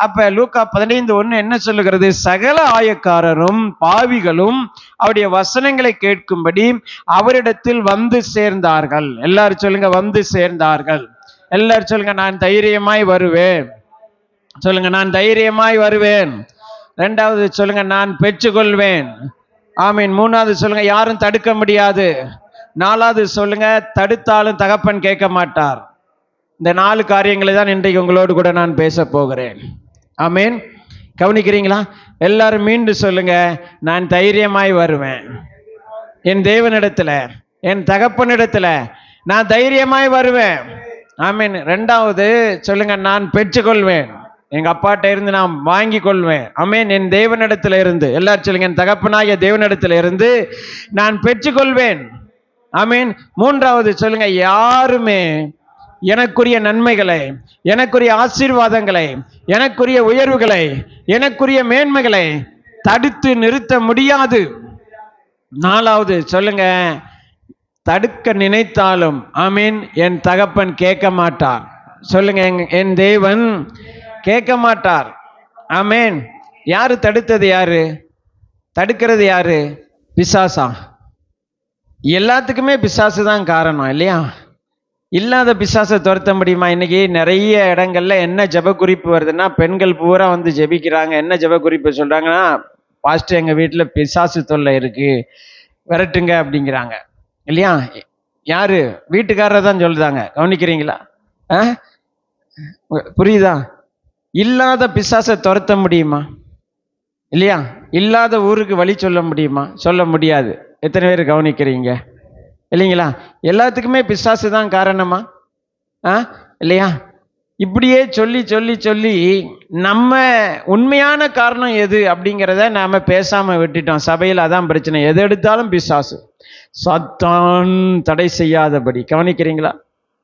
அப்ப லூக்கா 15:1 என்ன சொல்லுகிறது? சகல ஆயக்காரரும் பாவிகளும் அவருடைய வசனங்களை கேட்கும்படி அவரிடத்தில் வந்து சேர்ந்தார்கள். எல்லாரும் சொல்லுங்க, வந்து சேர்ந்தார்கள். எல்லாரும் சொல்லுங்க, நான் தைரியமாய் வருவேன். சொல்லுங்க, நான் தைரியமாய் வருவேன். இரண்டாவது சொல்லுங்க, நான் பெற்றுக்கொள்வேன். ஆமீன். மூணாவது சொல்லுங்க, யாரும் தடுக்க முடியாது. நாலாவது சொல்லுங்க, தடுத்தாலும் தகப்பன் கேட்க மாட்டார். இந்த 4 காரியங்களை தான் இன்றைக்கு உங்களோடு கூட நான் பேச போகிறேன். ஆமீன். கவனிக்கிறீங்களா? எல்லாரும் மீண்டும் சொல்லுங்க, நான் தைரியமாய் வருவேன். என் தேவனிடத்துல, என் தகப்பனிடத்துல நான் தைரியமாய் வருவேன். ஆமீன். இரண்டாவது சொல்லுங்க, நான் பெற்றுக்கொள்வேன். எங்க அப்பாட்ட இருந்து நான் வாங்கி கொள்வேன். ஆமீன். என் தேவனிடத்துல இருந்து. எல்லாரும் சொல்லுங்க, என் தகப்பனாகிய தேவனிடத்துல இருந்து நான் பெற்றுக்கொள்வேன். ஆமீன். மூன்றாவது சொல்லுங்க, யாருமே எனக்குரிய நன்மைகளை, எனக்குரிய ஆசீர்வாதங்களை, எனக்குரிய உயர்வுகளை, எனக்குரிய மேன்மைகளை தடுத்து நிறுத்த முடியாது. நாலாவது சொல்லுங்க, தடுக்க நினைத்தாலும் ஆமீன் என் தகப்பன் கேட்க மாட்டார். சொல்லுங்க, என் தேவன் கேட்க மாட்டார். ஆமீன். யாரு தடுத்தது? யாரு தடுக்கிறது? யாரு? பிசாசா? எல்லாத்துக்குமே பிசாசு தான் காரணம் இல்லையா? இல்லாத பிசாசை துரத்த முடியுமா? இன்னைக்கு நிறைய இடங்கள்ல என்ன ஜெப குறிப்பு வருதுன்னா, பெண்கள் பூரா வந்து ஜெபிக்கிறாங்க. என்ன ஜெப குறிப்பு சொல்றாங்கன்னா, பாஸ்டர் எங்க வீட்டுல பிசாசு தொல்லை இருக்கு, விரட்டுங்க அப்படிங்கிறாங்க இல்லையா? யாரு? வீட்டுக்காரர் தான் சொல்லுதாங்க. கவனிக்கிறீங்களா? புரியுதா? இல்லாத பிசாசை துரத்த முடியுமா? இல்லையா? இல்லாத ஊருக்கு வழி சொல்ல முடியுமா? சொல்ல முடியாது. எத்தனை பேர் கவனிக்கிறீங்க இல்லைங்களா? எல்லாத்துக்குமே பிசாசு தான் காரணமா? இல்லையா? இப்படியே சொல்லி சொல்லி சொல்லி நம்ம உண்மையான காரணம் எது அப்படிங்கிறத நாம பேசாம விட்டுட்டோம். சபையில் அதான் பிரச்சனை. எது எடுத்தாலும் பிசாசு, சாத்தான் தடை செய்யாதபடி. கவனிக்கிறீங்களா?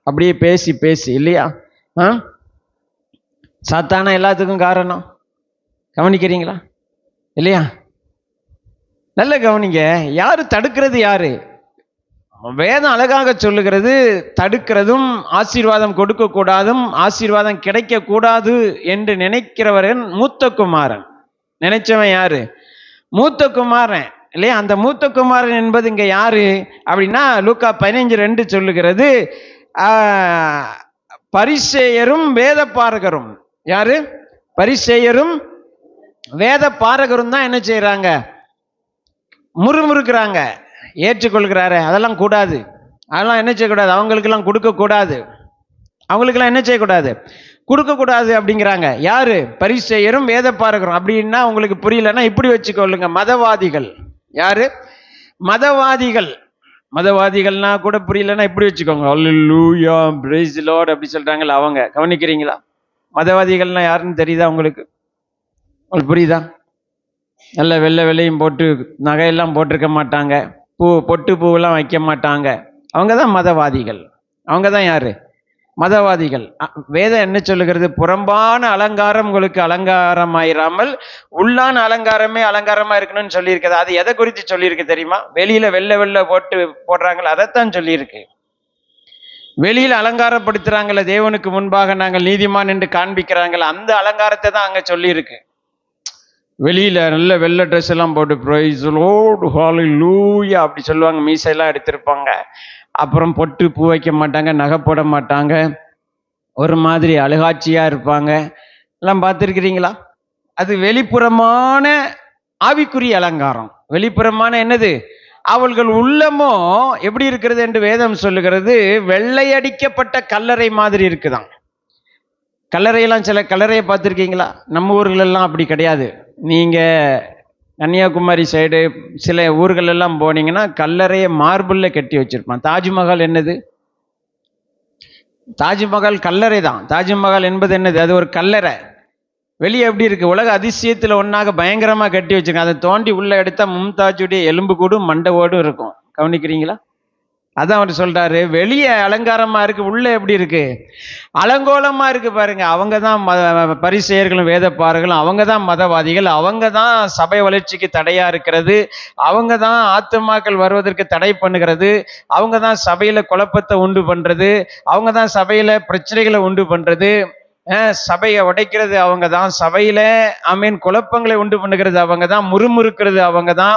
அப்படியே பேசி பேசி இல்லையா? சாத்தானா எல்லாத்துக்கும் காரணம். கவனிக்கிறீங்களா இல்லையா? நல்ல கவனிங்க. யாரு தடுக்கிறது? யாரு? வேதம் அழகாக சொல்லுகிறது, தடுக்கிறதும் ஆசீர்வாதம் கொடுக்க கூடாதும் ஆசீர்வாதம் கிடைக்க கூடாது என்று நினைக்கிறவன் மூத்த குமாரன். நினைச்சவன் யாரு? மூத்த குமாரன் இல்லையா? அந்த மூத்த குமாரன் என்பது இங்க யாரு அப்படின்னா, லூக்கா 15:2 சொல்லுகிறது, பரிசேயரும் வேத பாரகரும். யாரு? பரிசேயரும் வேத பாரகரும் தான் என்ன செய்யறாங்க? முறுமுறுக்கிறாங்க. ஏற்றுக்கொள்கிறாரு, அதெல்லாம் கூடாது, அதெல்லாம் என்ன செய்யக்கூடாது, அவங்களுக்கெல்லாம் கொடுக்க கூடாது, அவங்களுக்கெல்லாம் என்ன செய்யக்கூடாது, கொடுக்க கூடாது அப்படிங்கிறாங்க. யாரு? பரிசேயரும் வேத பாரகரும். அப்படின்னா உங்களுக்கு புரியலன்னா இப்படி வச்சுக்கொள்ளுங்க, மதவாதிகள். யாரு? மதவாதிகள். மதவாதிகள்னா கூட புரியலன்னா இப்படி வச்சுக்கோங்க, அல்லேலூயா பிரைஸ் தி லார்ட் அப்படி சொல்றாங்கல்ல அவங்க. கவனிக்கிறீங்களா? மதவாதிகள்னா யாருன்னு தெரியுதா உங்களுக்கு? உங்களுக்கு புரியுதா? நல்ல வெள்ளை வெள்ளையும் போட்டு நகையெல்லாம் போட்டிருக்க மாட்டாங்க, பொட்டு பூவெல்லாம் வைக்க மாட்டாங்க. அவங்க தான் மதவாதிகள். அவங்க தான் யாரு? மதவாதிகள். வேதம் என்ன சொல்லுகிறது? புறம்பான அலங்காரம் உங்களுக்கு அலங்காரம் ஆயிராமல் உள்ளான அலங்காரமே அலங்காரமா இருக்கணும்னு சொல்லியிருக்குது. அது எதை குறித்து சொல்லியிருக்கு தெரியுமா? வெளியில வெள்ளை வெள்ளை போடுறாங்களா, அதைத்தான் சொல்லியிருக்கு. வெளியில அலங்காரப்படுத்துறாங்கல்ல, தேவனுக்கு முன்பாக நாங்கள் நீதிமான் என்று காண்பிக்கிறாங்கல்ல, அந்த அலங்காரத்தை தான் அங்க சொல்லியிருக்கு. வெளியில நல்ல வெள்ளை ட்ரெஸ் எல்லாம் போட்டு பிரைஸ் தி லார்ட் ஹalleluya அப்படி சொல்லுவாங்க, மீசையெல்லாம் எடுத்திருப்பாங்க, அப்புறம் பொட்டு பூ வைக்க மாட்டாங்க, நகை போட மாட்டாங்க, ஒரு மாதிரி அழுகாட்சியா இருப்பாங்க. எல்லாம் பார்த்துருக்கிறீங்களா? அது வெளிப்புறமான ஆவிக்குரிய அலங்காரம். வெளிப்புறமான என்னது? அவர்கள் உள்ளமோ எப்படி இருக்கிறது என்று வேதம் சொல்லுகிறது, வெள்ளையடிக்கப்பட்ட கல்லறை மாதிரி இருக்குதான். கல்லறையெல்லாம் சில கல்லறையை பார்த்துருக்கீங்களா? நம்ம ஊர்களெல்லாம் அப்படி கிடையாது. நீங்கள் கன்னியாகுமரி சைடு சில ஊர்கள் எல்லாம் போனீங்கன்னா கல்லறையை மார்பிளில் கட்டி வச்சிருப்பான். தாஜ்மஹால் என்னது? தாஜ்மஹால் கல்லறை தான். தாஜ்மஹால் என்பது என்னது? அது ஒரு கல்லறை. வெளியே எப்படி இருக்கு? உலக அதிசயத்தில் ஒன்றாக பயங்கரமாக கட்டி வச்சிருக்கேன். அதை தோண்டி உள்ள எடுத்தா மும்தாஜுடைய எலும்பு கூடும் மண்டை ஓடும் இருக்கும். கவனிக்கிறீங்களா? அதான் அவர் சொல்றாரு, வெளியே அலங்காரமா இருக்கு, உள்ள எப்படி இருக்கு? அலங்கோலமா இருக்கு பாருங்க. அவங்க தான் பரிசேயர்களும் வேதப்பாரர்களும், அவங்க தான் மதவாதிகள், அவங்க தான் சபை வளர்ச்சிக்கு தடையா இருக்கிறது, அவங்க தான் ஆத்துமாக்கள் வருவதற்கு தடை பண்ணுகிறது, அவங்க தான் சபையில குழப்பத்தை உண்டு பண்றது, அவங்க தான் சபையில பிரச்சனைகளை உண்டு பண்றது. சபையை உடைக்கிறது அவங்க தான், சபையில குழப்பங்களை உண்டு பண்ணுகிறது அவங்க தான், முறுமுறுக்கிறது அவங்க தான்,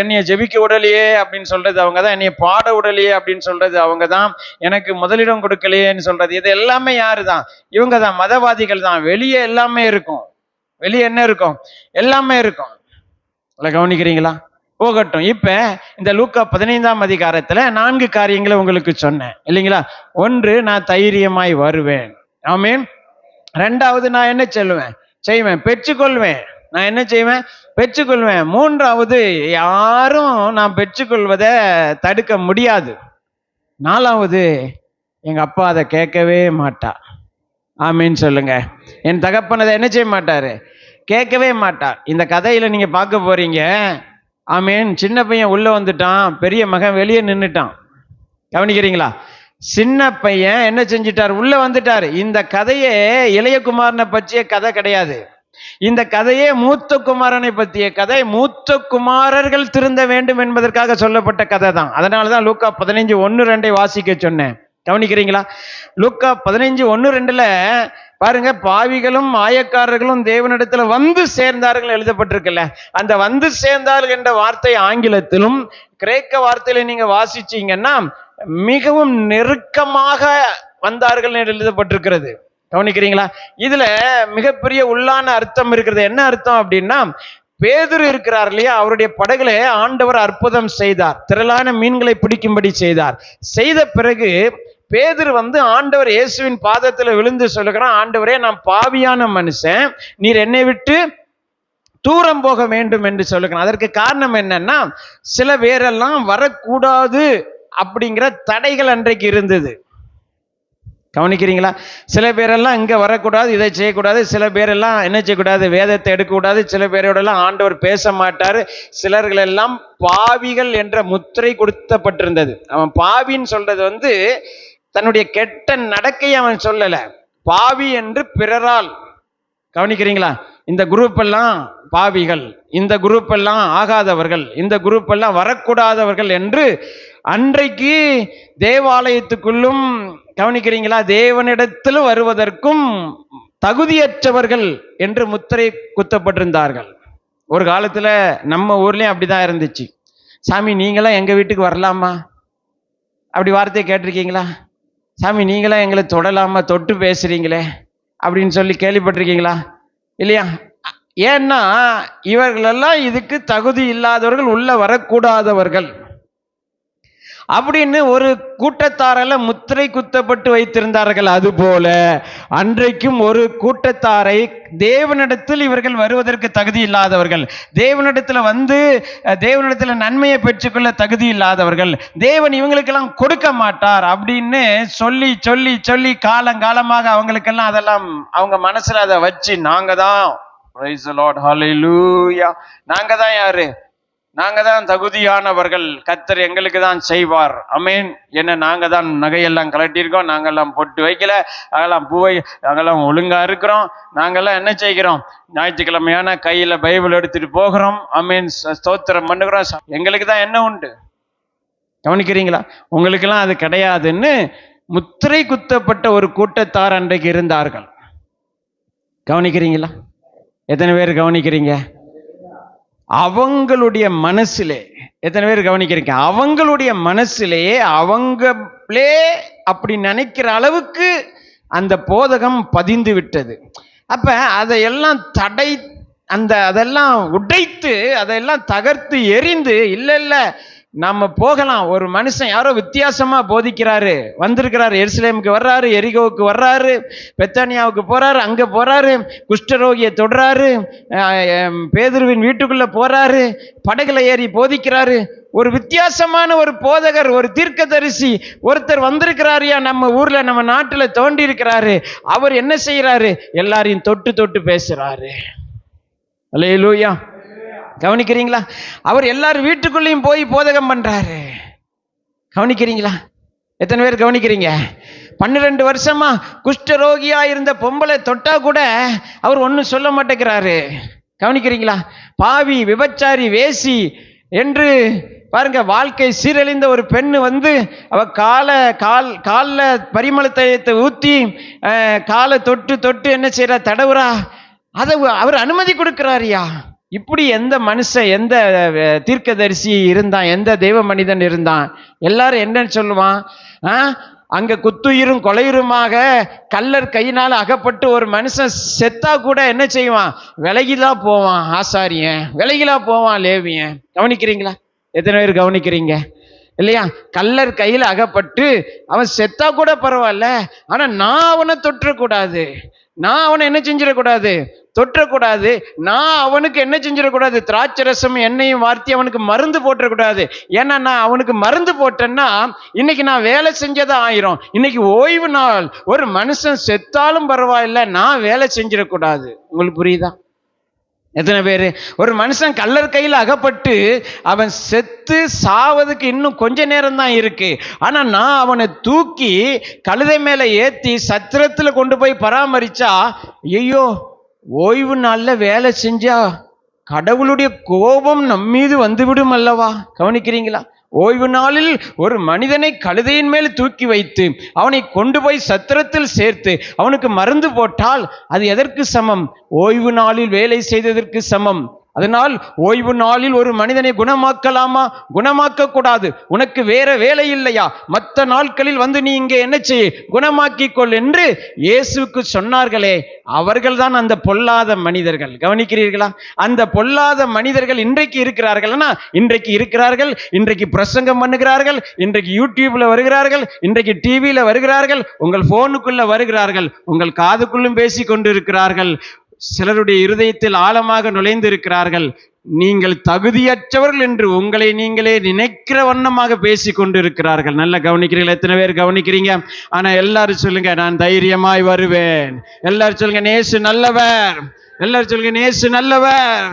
என்னைய ஜெபிக்க உடலையே அப்படின்னு சொல்றது அவங்க தான், என்னைய பாட உடலையே அப்படின்னு சொல்றது அவங்க தான், எனக்கு முதலிடம் கொடுக்கலையேன்னு சொல்றது இது எல்லாமே யாரு தான்? இவங்க தான், மதவாதிகள் தான். வெளியே எல்லாமே இருக்கும், வெளியே என்ன இருக்கும்? எல்லாமே இருக்கும். கவனிக்கிறீங்களா? போகட்டும். இப்ப இந்த லூக்கா 15ஆம் அதிகாரத்துல 4 காரியங்களை உங்களுக்கு சொன்னேன் இல்லைங்களா? 1, நான் தைரியமாய் வருவேன். ஆமென். 2வது, நான் என்ன செய்வேன்? பெற்றுக்கொள்வேன். நான் என்ன செய்வேன்? பெற்றுக்கொள்வேன். 3வது, யாரும் நான் பெற்றுக்கொள்வதை தடுக்க முடியாது. 4வது, எங்க அப்பா அதை கேட்கவே மாட்டா. ஆமீன் சொல்லுங்க. என் தகப்பன் அதை என்ன செய்ய மாட்டாரு? கேட்கவே மாட்டார். இந்த கதையில நீங்க பார்க்க போறீங்க. ஆமீன். சின்ன பையன் உள்ள வந்துட்டான், பெரிய மகன் வெளியே நின்னுட்டான். கவனிக்கிறீங்களா? சின்ன பையன் என்ன செஞ்சிட்டார்? உள்ள வந்துட்டாரு. இந்த கதையே இளைய குமாரனை பற்றிய கதை கிடையாது. இந்த கதையே மூத்த குமாரனை பற்றிய கதை. மூத்த குமாரர்கள் திருந்த வேண்டும் என்பதற்காக சொல்லப்பட்ட கதை தான். அதனாலதான் லூக்கா 15:1-2 வாசிக்க சொன்னேன். கவனிக்கிறீங்களா? லூக்கா 15:1-2 பாருங்க, பாவிகளும் மாயக்காரர்களும் தேவனிடத்துல வந்து சேர்ந்தார்கள் எழுதப்பட்டிருக்குல்ல. அந்த வந்து சேர்ந்தார்கள் என்ற வார்த்தை ஆங்கிலத்திலும் கிரேக்க வார்த்தையில நீங்க வாசிச்சீங்கன்னா மிகவும் நெருக்கமாக வந்தார்கள் எழுதப்பட்டிருக்கிறது. கவனிக்கிறீங்களா? இதுல மிகப்பெரிய உள்ளான அர்த்தம் இருக்கிறது. என்ன அர்த்தம் அப்படின்னா, பேதுரு இருக்கிறார் இல்லையா, அவருடைய படகுல ஆண்டவர் அற்புதம் செய்தார், திரளான மீன்களை பிடிக்கும்படி செய்தார். செய்த பிறகு பேதுரு வந்து ஆண்டவர் இயேசுவின் பாதத்துல விழுந்து சொல்லுகிறான், ஆண்டவரே, நான் பாவியான மனுஷன், நீர் என்னை விட்டு தூரம் போக வேண்டும் என்று சொல்லுகிறான். அதற்கு காரணம் என்னன்னா, சில பேரெல்லாம் வரக்கூடாது அப்படிங்கிற தடைகள் அன்றைக்கு இருந்தது. கவனிக்கிறீங்களா? சில பேரெல்லாம் இங்க வரக்கூடாது, இதை செய்யக்கூடாது, சில பேரெல்லாம் என்ன செய்யக்கூடாது? வேதத்தை எடுக்கக்கூடாது, சில பேரோடெல்லாம் ஆண்டவர் பேச மாட்டாரு, சிலர்கள் எல்லாம் பாவிகள் என்ற முத்திரை கொடுத்தப்பட்டிருந்தது. அவன் பாவின்னு சொல்றது வந்து தன்னுடைய கெட்ட நடக்கையை அவன் சொல்லல, பாவி என்று பிறரால். கவனிக்கிறீங்களா? இந்த குரூப் எல்லாம் பாவிகள், இந்த குரூப் எல்லாம் ஆகாதவர்கள், இந்த குரூப் எல்லாம் வரக்கூடாதவர்கள் என்று அன்றைக்கு தேவாலயத்துக்குள்ளும், கவனிக்கிறீங்களா, தேவனிடத்தில் வருவதற்கும் தகுதியற்றவர்கள் என்று முத்திரை குத்தப்பட்டிருந்தார்கள். ஒரு காலத்துல நம்ம ஊர்லயும் அப்படிதான் இருந்துச்சு. சாமி, நீங்களாம் எங்க வீட்டுக்கு வரலாமா? அப்படி வார்த்தையை கேட்டிருக்கீங்களா? சாமி, நீங்களாம் எங்களை தொடலாமா, தொட்டு பேசுறீங்களே அப்படின்னு சொல்லி கேள்விப்பட்டிருக்கீங்களா? இல்லையா? ஏன்னா இவர்களெல்லாம் இதுக்கு தகுதி இல்லாதவர்கள், உள்ள வரக்கூடாதவர்கள் அப்படின்னு ஒரு கூட்டத்தாரால முத்திரை குத்தப்பட்டு வைத்திருந்தார்கள். அதுபோல அன்றைக்கும் ஒரு கூட்டத்தாரை, தேவனிடத்தில் இவர்கள் வருவதற்கு தகுதி இல்லாதவர்கள், தேவனிடத்துல வந்து தேவனிடத்துல நன்மையை பெற்றுக்கொள்ள தகுதி இல்லாதவர்கள், தேவன் இவங்களுக்கெல்லாம் கொடுக்க மாட்டார் அப்படின்னு சொல்லி சொல்லி சொல்லி காலங்காலமாக அவங்களுக்கெல்லாம் அதெல்லாம் அவங்க மனசுல அதை வச்சு, நாங்க தான், பிரைஸ் தி லார்ட், ஹல்லேலூயா, நாங்க தான் யாரு? நாங்க தான் தகுதியானவர்கள், கர்த்தர் எங்களுக்கு தான் செய்வார், ஆமென். என்ன, நாங்க தான் நகையெல்லாம் கலட்டியிருக்கோம், நாங்கெல்லாம் பொட்டு வைக்கல, நாங்கெல்லாம் பூவை, நாங்கெல்லாம் ஒழுங்கா இருக்கிறோம், நாங்கெல்லாம் என்ன செய்கிறோம்? ஞாயிற்றுக்கிழமையான கையில பைபிள் எடுத்துட்டு போகிறோம், ஆமென், ஸ்தோத்திரம் பண்ணுகிறோம், எங்களுக்கு தான் என்ன உண்டு? கவனிக்கிறீங்களா? உங்களுக்கெல்லாம் அது கிடையாதுன்னு முத்திரை குத்தப்பட்ட ஒரு கூட்டத்தார் அன்றைக்கு இருந்தார்கள். கவனிக்கிறீங்களா? எத்தனை பேர் கவனிக்கிறீங்க? அவங்களுடைய மனசிலே, எத்தனை பேர் கவனிக்கிறீங்க? அவங்களுடைய மனசிலேயே அவங்களே அப்படி நினைக்கிற அளவுக்கு அந்த போதகம் பதிந்து விட்டது. அப்ப அதையெல்லாம் அதெல்லாம் உடைத்து, அதையெல்லாம் தகர்த்து எரிந்து, இல்ல நம்ம போகலாம், ஒரு மனுஷன் யாரோ வித்தியாசமா போதிக்கிறாரு, வந்திருக்கிறாரு, எருசலேமுக்கு வர்றாரு, எரிகோவுக்கு வர்றாரு, பெத்தானியாவுக்கு போறாரு, அங்க போறாரு, குஷ்டரோகியை தொடுறாரு, பேதுருவின் வீட்டுக்குள்ள போறாரு, படகுல ஏறி போதிக்கிறாரு, ஒரு வித்தியாசமான ஒரு போதகர், ஒரு தீர்க்கதரிசி ஒருத்தர் வந்திருக்கிறாரியா, நம்ம ஊர்ல, நம்ம நாட்டுல தோண்டி இருக்கிறாரு. அவர் என்ன செய்யறாரு? எல்லாரையும் தொட்டு தொட்டு பேசுறாரு. அல்லேலூயா. கவனிக்கிறீங்களா? அவர் எல்லாரும் வீட்டுக்குள்ளேயும் போய் போதகம் பண்றாரு. கவனிக்கிறீங்களா? எத்தனை பேர் கவனிக்கிறீங்க? 12 வருஷமா குஷ்டரோகியா இருந்த பொம்பளை தொட்டா கூட அவர் ஒன்னும் சொல்ல மாட்டேங்கிறாரு. கவனிக்கிறீங்களா? பாவி, விபச்சாரி, வேசி என்று பாருங்க, வாழ்க்கை சீரழிந்த ஒரு பெண்ணு வந்து அவ காலில் பரிமள தைலத்தை ஊற்றி காலை தொட்டு தொட்டு என்ன செய்யறா, தடவுறா. அதை அவர் அனுமதி கொடுக்கிறாரியா. இப்படி எந்த மனுஷன், எந்த தீர்க்கதரிசி இருந்தான், எந்த தெய்வ மனிதன் இருந்தான்? எல்லாரும் என்னன்னு சொல்லுவான், அங்க குத்துயிரும் கொலையுருமாக கல்லர் கையினால் அகப்பட்டு ஒரு மனுஷன் செத்தா கூட என்ன செய்வான், விலகிலாம் போவான் ஆசாரியன், விலகிலாம் போவான் லேவியன். கவனிக்கிறீங்களா? எத்தனை பேர் கவனிக்கிறீங்க இல்லையா? கல்லர் கையில் அகப்பட்டு அவன் செத்தா கூட பரவாயில்ல, ஆனா நான் அவனை தொற்றக்கூடாது, நான் அவனை என்ன செஞ்சிடக்கூடாது, தொற்றக்கூடாது. நான் அவனுக்கு என்ன செஞ்சிடக்கூடாது, திராட்சை ரசம் எண்ணெயும் வார்த்தி அவனுக்கு மருந்து போட்டக்கூடாது. ஏன்னா நான் அவனுக்கு மருந்து போட்டேன்னா இன்னைக்கு நான் வேலை செஞ்சதா ஆயிரும். இன்னைக்கு ஓய்வு நாள், ஒரு மனுஷன் செத்தாலும் பரவாயில்ல, நான் வேலை செஞ்சிடக்கூடாது. உங்களுக்கு புரியுதா? எத்தனை பேர்? ஒரு மனுஷன் கல்லர் கையில் அகப்பட்டு அவன் செத்து சாவதுக்கு இன்னும் கொஞ்ச நேரம் தான் இருக்கு, ஆனா நான் அவனை தூக்கி கழுதை மேல ஏத்தி சத்திரத்துல கொண்டு போய் பராமரிச்சா, ஐயோ ஓய்வு நாள்ல வேலை செஞ்சா கடவுளுடைய கோபம் நம்மீது வந்துவிடும் அல்லவா? கவனிக்கிறீங்களா? ஓய்வு நாளில் ஒரு மனிதனை கழுதையின் மேல் தூக்கி வைத்து அவனை கொண்டு போய் சத்திரத்தில் சேர்த்து அவனுக்கு மருந்து போட்டால் அது எதற்கு சமம்? ஓய்வு நாளில் வேலை செய்ததற்கு சமம். அதனால் ஓய்வு நாளில் ஒரு மனிதனை குணமாக்கலாமா? குணமாக்க கூடாது. உனக்கு வேற வேலை இல்லையா? மற்ற நாட்களில் வந்து நீ இங்கே என்ன செய்ய, குணமாக்கிக்கொள் என்று இயேசுக்கு சொன்னார்களே, அவர்கள் தான் அந்த பொல்லாத மனிதர்கள். கவனிக்கிறீர்களா? அந்த பொல்லாத மனிதர்கள் இன்றைக்கு இருக்கிறார்கள். இன்றைக்கு இருக்கிறார்கள், இன்றைக்கு பிரசங்கம் பண்ணுகிறார்கள், இன்றைக்கு யூடியூப்ல வருகிறார்கள், இன்றைக்கு டிவியில வருகிறார்கள், உங்கள் போனுக்குள்ள வருகிறார்கள், உங்கள் காதுக்குள்ளும் பேசி கொண்டு இருக்கிறார்கள். சிலருடைய இருதயத்தில் ஆழமாக நுழைந்து இருக்கிறார்கள். நீங்கள் தகுதியற்றவர்கள் என்று உங்களை நீங்களே நினைக்கிற வண்ணமாக பேசி கொண்டு இருக்கிறார்கள். நல்லா கவனிக்கிறீங்களா? எத்தனை பேர் கவனிக்கிறீங்க? ஆனா எல்லாரும் சொல்லுங்க, நான் தைரியமாய் வருவேன். எல்லாரும் சொல்லுங்க, நேசு நல்லவர். எல்லாரும் சொல்லுங்க, நேசு நல்லவர்,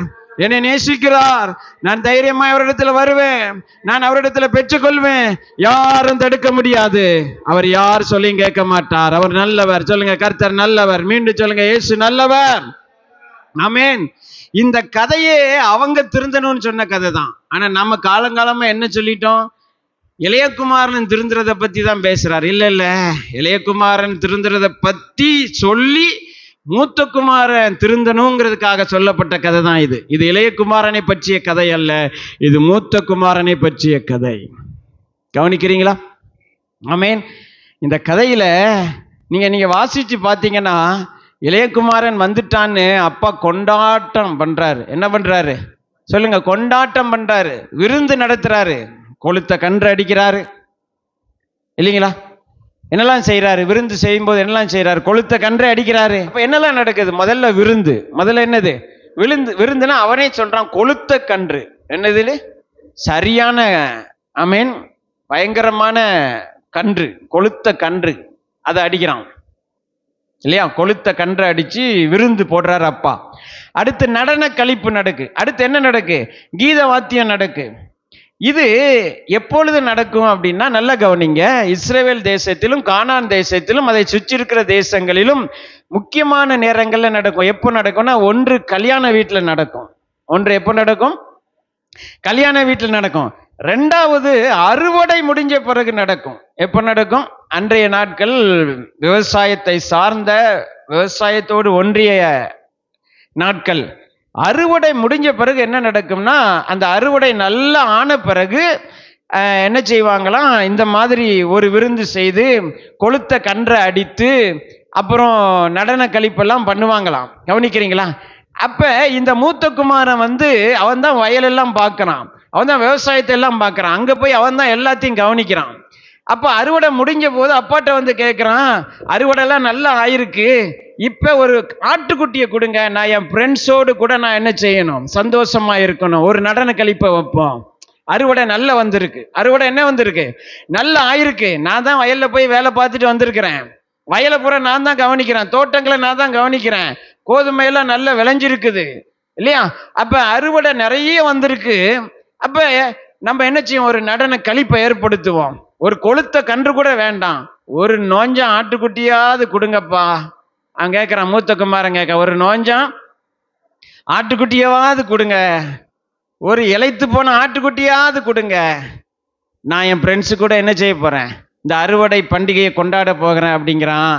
என்னை நேசிக்கிறார், நான் தைரியமாய் அவரிடத்துல வருவேன், நான் அவரிடத்துல பெற்றுக்கொள்வேன், யாரும் தடுக்க முடியாது. அவர் யார் சொல்லியும் கேட்க மாட்டார். அவர் நல்லவர். சொல்லுங்க, கர்த்தர் நல்லவர். மீண்டும் சொல்லுங்க, இயேசு நல்லவர். ஆமென். இந்த கதையே அவங்க திருந்தணும்னு சொன்ன கதை தான். ஆனா நம்ம காலங்காலமா என்ன சொல்லிட்டோம், இளையகுமாரன் திருந்துறத பத்தி தான் பேசுறாரு. இல்ல, இளையகுமாரன் திருந்துறத பத்தி சொல்லி மூத்த குமாரன் திருந்தணுங்கிறதுக்காக சொல்லப்பட்ட கதை தான் இது. இது இளையகுமாரனை பற்றிய கதை அல்ல, இது மூத்த குமாரனை பற்றிய கதை. கவனிக்கிறீங்களா? ஆமென். இந்த கதையில நீங்க வாசிச்சு பார்த்தீங்கன்னா, இளையகுமாரன் வந்துட்டான்னு அப்பா கொண்டாட்டம் பண்றாரு. என்ன பண்றாரு சொல்லுங்க? கொண்டாட்டம் பண்றாரு, விருந்து நடத்துறாரு, கொளுத்த கன்று அடிக்கிறாரு இல்லைங்களா? என்னெல்லாம் செய்யறாரு? விருந்து செய்யும் போது என்னெல்லாம் செய்யறாரு? கொளுத்த கன்றை அடிக்கிறாரு. அப்ப என்னெல்லாம் நடக்குது? முதல்ல விருந்து. முதல்ல என்னது? விருந்துனா அவனே சொல்றான், கொளுத்த கன்று. என்னது? சரியான, ஆமென், பயங்கரமான கன்று, கொளுத்த கன்று, அதை அடிக்கிறான் இல்லையா? கொளுத்த கன்றை அடிச்சு விருந்து போடுறாரு அப்பா. அடுத்து நடன கழிப்பு நடக்கு. அடுத்து என்ன நடக்கு? கீத வாத்தியம் நடக்கு. இது எப்பொழுது நடக்கும் அப்படின்னா, நல்ல கவனிங்க, இஸ்ரவேல் தேசத்திலும் கானான் தேசத்திலும் அதை சுற்றி இருக்கிற தேசங்களிலும் முக்கியமான நேரங்கள்ல நடக்கும். எப்போ நடக்கும்னா, ஒன்று கல்யாண வீட்டில் நடக்கும். ஒன்று எப்போ நடக்கும்? கல்யாண வீட்டில் நடக்கும். ரெண்டாவது அறுவடை முடிஞ்ச பிறகு நடக்கும். எப்போ நடக்கும்? அன்றைய நாட்கள் விவசாயத்தை சார்ந்த, விவசாயத்தோடு ஒன்றிய நாட்கள். அறுவடை முடிஞ்ச பிறகு என்ன நடக்கும்னா, அந்த அறுவடை நல்லா ஆன பிறகு என்ன செய்வாங்களாம், இந்த மாதிரி ஒரு விருந்து செய்து கொளுத்த கன்றை அடித்து அப்புறம் நடன கழிப்பெல்லாம் பண்ணுவாங்களாம். கவனிக்கிறீங்களா? அப்ப இந்த மூத்த குமாரன் அவன் தான் வயலெல்லாம் பார்க்கறான், அவன் தான் விவசாயத்தை எல்லாம் பார்க்கறான், அங்க போய் அவன் தான் எல்லாத்தையும் கவனிக்கிறான். அப்ப அறுவடை முடிஞ்ச போது அப்பாட்ட கேட்கிறான், அறுவடை எல்லாம் நல்லா ஆயிருக்கு, இப்ப ஒரு ஆட்டுக்குட்டியை கொடுங்க, நான் என் ஃப்ரெண்ட்ஸோடு கூட நான் என்ன செய்யணும், சந்தோஷமா இருக்கணும், ஒரு நடன கழிப்பை வைப்போம். அறுவடை நல்லா வந்திருக்கு. அறுவடை என்ன வந்திருக்கு? நல்லா ஆயிருக்கு. நான் தான் வயல்ல போய் வேலை பார்த்துட்டு வந்திருக்கிறேன், வயலை பூரா நான் தான் கவனிக்கிறேன், தோட்டங்களை நான் தான் கவனிக்கிறேன், கோதுமையெல்லாம் நல்லா விளைஞ்சிருக்குது இல்லையா? அப்ப அறுவடை நிறைய வந்திருக்கு. அப்ப நம்ம என்ன செய்வோம்? ஒரு நடன கழிப்பை ஏற்படுத்துவோம். ஒரு கொளுத்த கன்று கூட வேண்டாம், ஒரு நோஞ்சம் ஆட்டுக்குட்டியாவது கொடுங்கப்பா. அவன் கேட்கிறான், மூத்த குமாரன் கேட்க, ஒரு நோஞ்சம் ஆட்டுக்குட்டியாவது கொடுங்க, ஒரு இளைத்து போன ஆட்டுக்குட்டியாவது கொடுங்க, நான் என் ஃப்ரெண்ட்ஸு கூட என்ன செய்ய போகிறேன், இந்த அறுவடை பண்டிகையை கொண்டாட போகிறேன் அப்படிங்கிறான்.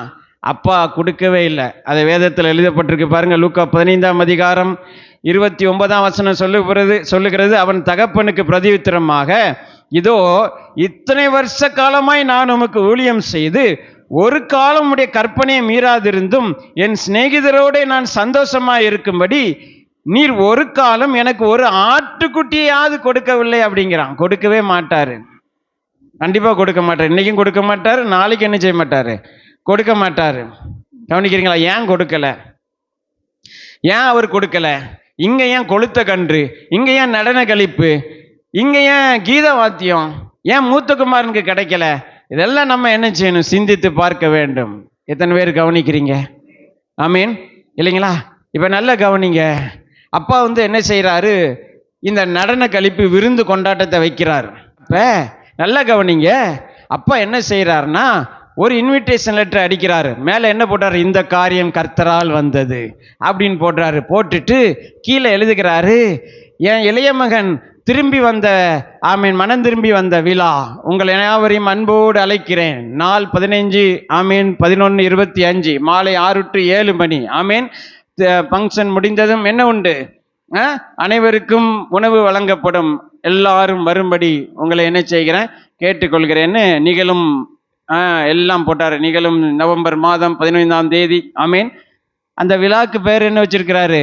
அப்பா கொடுக்கவே இல்லை. அது வேதத்தில் எழுதப்பட்டிருக்கு பாருங்க. லூக்கா 15ஆம் அதிகாரம் 29ஆம் வசனம் சொல்லுகிறது, அவன் தகப்பனுக்கு பிரதியுத்தரமாக, இதோ இத்தனை வருஷ காலமாய் நான் உமக்கு ஊழியம் செய்து ஒரு காலம் உடைய கற்பனையை மீறாதிருந்தும் என் சிநேகிதரோடு நான் சந்தோஷமாய் இருக்கும்படி நீர் ஒரு காலம் எனக்கு ஒரு ஆட்டுக்குட்டியாவது கொடுக்கவில்லை அப்படிங்கிறான். கொடுக்கவே மாட்டாரு, கண்டிப்பா கொடுக்க மாட்டார். இன்னைக்கும் கொடுக்க மாட்டார், நாளைக்கு என்ன செய்ய மாட்டாரு, கொடுக்க மாட்டாரு. கவனிக்கிறீங்களா? ஏன் கொடுக்கல? ஏன் அவர் கொடுக்கல? இங்க ஏன் கொளுத்த கன்று, இங்க ஏன் நடன கழிப்பு, இங்க ஏன் கீத வாத்தியம், ஏன் மூத்தகுமாரனுக்கு கிடைக்கல? இதெல்லாம் நம்ம என்ன செய்யணும், சிந்தித்து பார்க்க வேண்டும். எத்தனை பேர் கவனிக்கிறீங்க? ஆமீன் இல்லைங்களா? இப்ப நல்ல கவனிங்க. அப்பா என்ன செய்யறாரு, இந்த நடன கழிப்பு விருந்து கொண்டாட்டத்தை வைக்கிறார். இப்ப நல்ல கவனிங்க. அப்பா என்ன செய்யறாருன்னா ஒரு இன்விடேஷன் லெட்டர் அடிக்கிறாரு. மேல என்ன போட்டாரு, இந்த காரியம் கர்த்தரால் வந்தது அப்படின்னு போடுறாரு. போட்டுட்டு கீழே எழுதுகிறாரு, என் இளைய மகன் திரும்பி வந்த மனம் திரும்பி வந்த விழா உங்கள் அனைவரையும் அன்போடு அழைக்கிறேன். நாள் 15 11:25 மாலை 6 to 7 மணி. ஃபங்க்ஷன் முடிந்ததும் என்ன உண்டு, அனைவருக்கும் உணவு வழங்கப்படும், எல்லாரும் வரும்படி உங்களை என்ன செய்கிறேன், கேட்டுக்கொள்கிறேன்னு நிகழும் எல்லாம் போட்டாரு. நிகழும் நவம்பர் மாதம் 15ஆம் தேதி. அந்த விழாக்கு பேர் என்ன வச்சிருக்கிறாரு,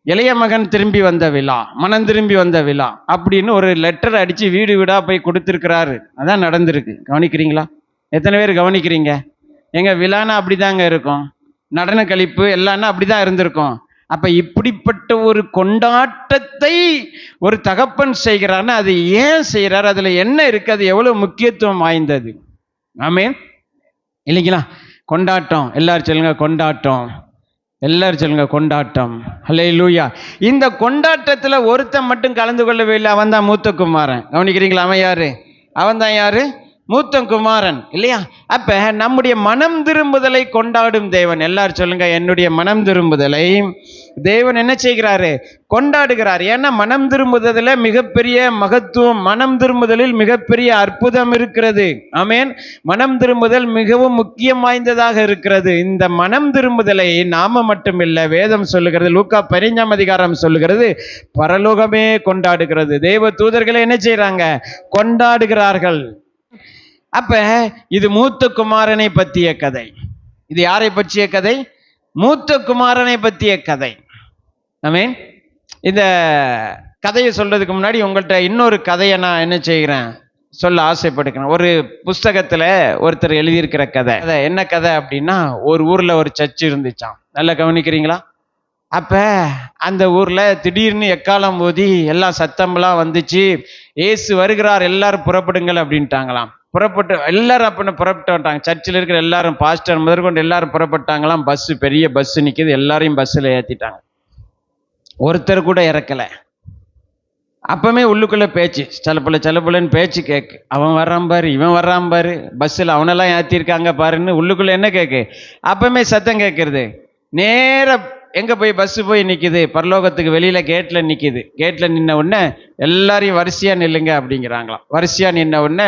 இளைய மகன் திரும்பி வந்த விழா, மனம் திரும்பி வந்த விழா அப்படின்னு ஒரு லெட்டர் அடிச்சு வீடு வீடா போய் கொடுத்துருக்கிறாரு. அதான் நடந்திருக்கு. கவனிக்கிறீங்களா? எத்தனை பேர் கவனிக்கிறீங்க? எங்க விழானா அப்படிதாங்க இருக்கும், நடன கழிப்பு எல்லாம்னா அப்படிதான் இருந்திருக்கும். அப்ப இப்படிப்பட்ட ஒரு கொண்டாட்டத்தை ஒரு தகப்பன் செய்கிறான்னு, அது ஏன் செய்யறாரு, அதுல என்ன இருக்கு, அது எவ்வளவு முக்கியத்துவம் வாய்ந்தது. இல்லைங்களா? கொண்டாட்டம். எல்லாரும் சொல்லுங்க கொண்டாட்டம், எல்லாரும் சொல்லுங்க கொண்டாட்டம். ஹல்லேலூயா. இந்த கொண்டாட்டத்துல ஒருத்தன் மட்டும் கலந்து கொள்ளவே இல்லை, அவன் தான் மூத்த குமாரன். கவனிக்கிறீங்களா? அவன் யாரு? அவன் தான் யாரு? மூத்த குமாரன் இல்லையா? அப்ப நம்முடைய மனம் திரும்புதலை கொண்டாடும் தேவன். எல்லாரும் சொல்லுங்க, என்னுடைய மனம் திரும்புதலை தேவன் என்ன செய்கிறாரு, கொண்டாடுகிறார். ஏன்னா மனம் திரும்புதல மிகப்பெரிய மகத்துவம், மனம் திரும்புதலில் மிகப்பெரிய அற்புதம் இருக்கிறது. மனம் திரும்புதல் மிகவும் முக்கியம் வாய்ந்ததாக இருக்கிறது. இந்த மனம் திரும்புதலை நாம மட்டுமில்லை, வேதம் சொல்லுகிறது, லூக்கா 15ஆம் அதிகாரம் சொல்லுகிறது, பரலோகமே கொண்டாடுகிறது. தேவ தூதர்களை என்ன செய்யறாங்க, கொண்டாடுகிறார்கள். அப்ப இது மூத்த குமாரனை பற்றிய கதை. இது யாரை பற்றிய கதை? மூத்த குமாரனை பற்றிய கதை. இந்த கதையை சொல்றதுக்கு முன்னாடி உங்கள்கிட்ட இன்னொரு கதையை நான் என்ன செய்கிறேன், சொல்ல ஆசைப்படுகிறேன். ஒரு புஸ்தகத்துல ஒருத்தர் எழுதியிருக்கிற கதை. என்ன கதை அப்படின்னா, ஒரு ஊர்ல ஒரு சர்ச் இருந்துச்சாம். நல்லா கவனிக்கிறீங்களா? அப்ப அந்த ஊர்ல திடீர்னு எக்காலம் ஊதி எல்லாம் சத்தம்லாம் வந்துச்சு, ஏசு வருகிறார், எல்லாரும் புறப்படுங்கள் அப்படின்ட்டாங்களாம். புறப்பட்டு எல்லாரும் அப்ப புறப்பட்டு வந்துட்டாங்க. சர்ச்சில் இருக்கிற எல்லாரும், பாஸ்டர் முதற்கொண்டு எல்லாரும் புறப்பட்டாங்களாம். பஸ், பெரிய பஸ் நிக்குது, எல்லாரையும் பஸ்ல ஏத்திட்டாங்க. ஒருத்தர் கூட இறக்கல. அப்பமே உள்ளுக்குள்ள பேச்சு, செலப்புலன்னு பேச்சு கேக்கு. அவன் வர்றான் பாரு, இவன் வர்றான் பாரு, பஸ்ஸில் அவனெல்லாம் ஏற்றிருக்காங்க பாருன்னு உள்ளுக்குள்ள என்ன கேக்கு, அப்பமே சத்தம் கேட்கறது. நேர எங்க போய் பஸ் போய் நிக்குது, பரலோகத்துக்கு வெளியில கேட்ல நிக்குது. கேட்ல நின்ன உடனே எல்லாரையும் வரிசையா நில்லுங்க அப்படிங்கிறாங்களாம். வரிசையா நின்ன உடனே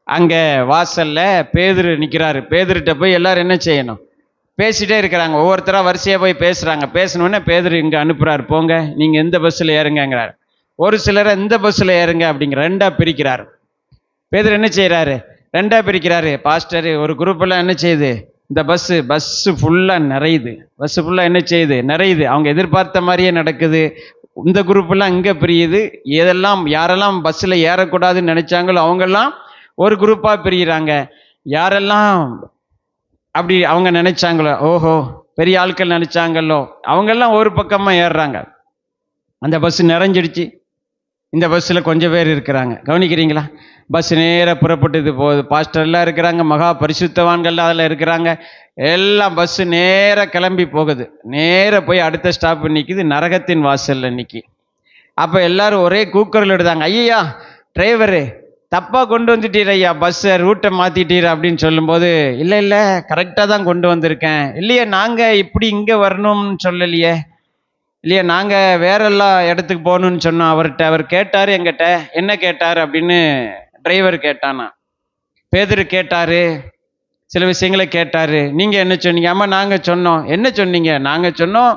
அங்க வாசல்ல பேதுரு நிக்கிறாரு. பேதுருட்ட போய் எல்லாரும் என்ன செய்யணும், பேசிட்டே இருக்கிறாங்க. ஒவ்வொருத்தரா வரிசையா போய் பேசுறாங்க. பேசணுன்னே பேதுரு இங்க அனுப்புறாரு, போங்க நீங்க எந்த பஸ்ல ஏறுங்கிறாரு. ஒரு சிலரை இந்த பஸ்ல ஏறுங்க அப்படிங்கிற ரெண்டா பிரிக்கிறாரு. பேதுரு என்ன செய்யறாரு, ரெண்டா பிரிக்கிறாரு. பாஸ்டர் ஒரு குரூப் எல்லாம் என்ன செய்யுது, இந்த பஸ் ஃபுல்லா நிறையுது, பஸ் ஃபுல்லா என்ன செய்யுது, நிறையுது. அவங்க எதிர்பார்த்த மாதிரியே நடக்குது. இந்த குரூப் எல்லாம் இங்க பிரியுது. யாரெல்லாம் பஸ்ல ஏறக்கூடாதுன்னு நினைச்சாங்களோ அவங்கெல்லாம் ஒரு குரூப்பா பிரிகிறாங்க. யாரெல்லாம் அப்படி அவங்க நினைச்சாங்களோ, ஓஹோ பெரிய ஆட்கள் நினைச்சாங்களோ, அவங்கெல்லாம் ஒரு பக்கமா ஏறுறாங்க. அந்த பஸ் நிறைஞ்சிடுச்சு. இந்த பஸ்ல கொஞ்சம் பேர் இருக்கிறாங்க. கவனிக்கிறீங்களா? பஸ் நேர புறப்பட்டது போகுது. பாஸ்டர் எல்லாம் இருக்கிறாங்க, மகா பரிசுத்தவான்கள்லாம் அதில் இருக்கிறாங்க. எல்லாம் பஸ் நேர கிளம்பி போகுது. நேர போய் அடுத்த ஸ்டாப் நிற்கிது, நரகத்தின் வாசல்ல நிற்கி. அப்போ எல்லாரும் ஒரே கூக்குரல் எடுத்தாங்க, ஐயா டிரைவரு தப்பா கொண்டு வந்துட்டீர் ஐயா, பஸ்ஸை ரூட்டை மாத்திட்டீர் அப்படின்னு சொல்லும்போது, இல்லை இல்லை கரெக்டாக தான் கொண்டு வந்திருக்கேன். இல்லையே நாங்கள் இப்படி இங்கே வரணும்னு சொல்லலையே, இல்லையா? நாங்கள் வேற எல்லா இடத்துக்கு போகணுன்னு சொன்னோம் அவர்கிட்ட. அவர் கேட்டார் எங்கிட்ட. என்ன கேட்டார் அப்படின்னு டிரைவர் கேட்டானா. பேதுரு கேட்டார், சில விஷயங்களை கேட்டார். நீங்கள் என்ன சொன்னீங்க? ஆமாம் நாங்கள் சொன்னோம். என்ன சொன்னீங்க? நாங்கள் சொன்னோம்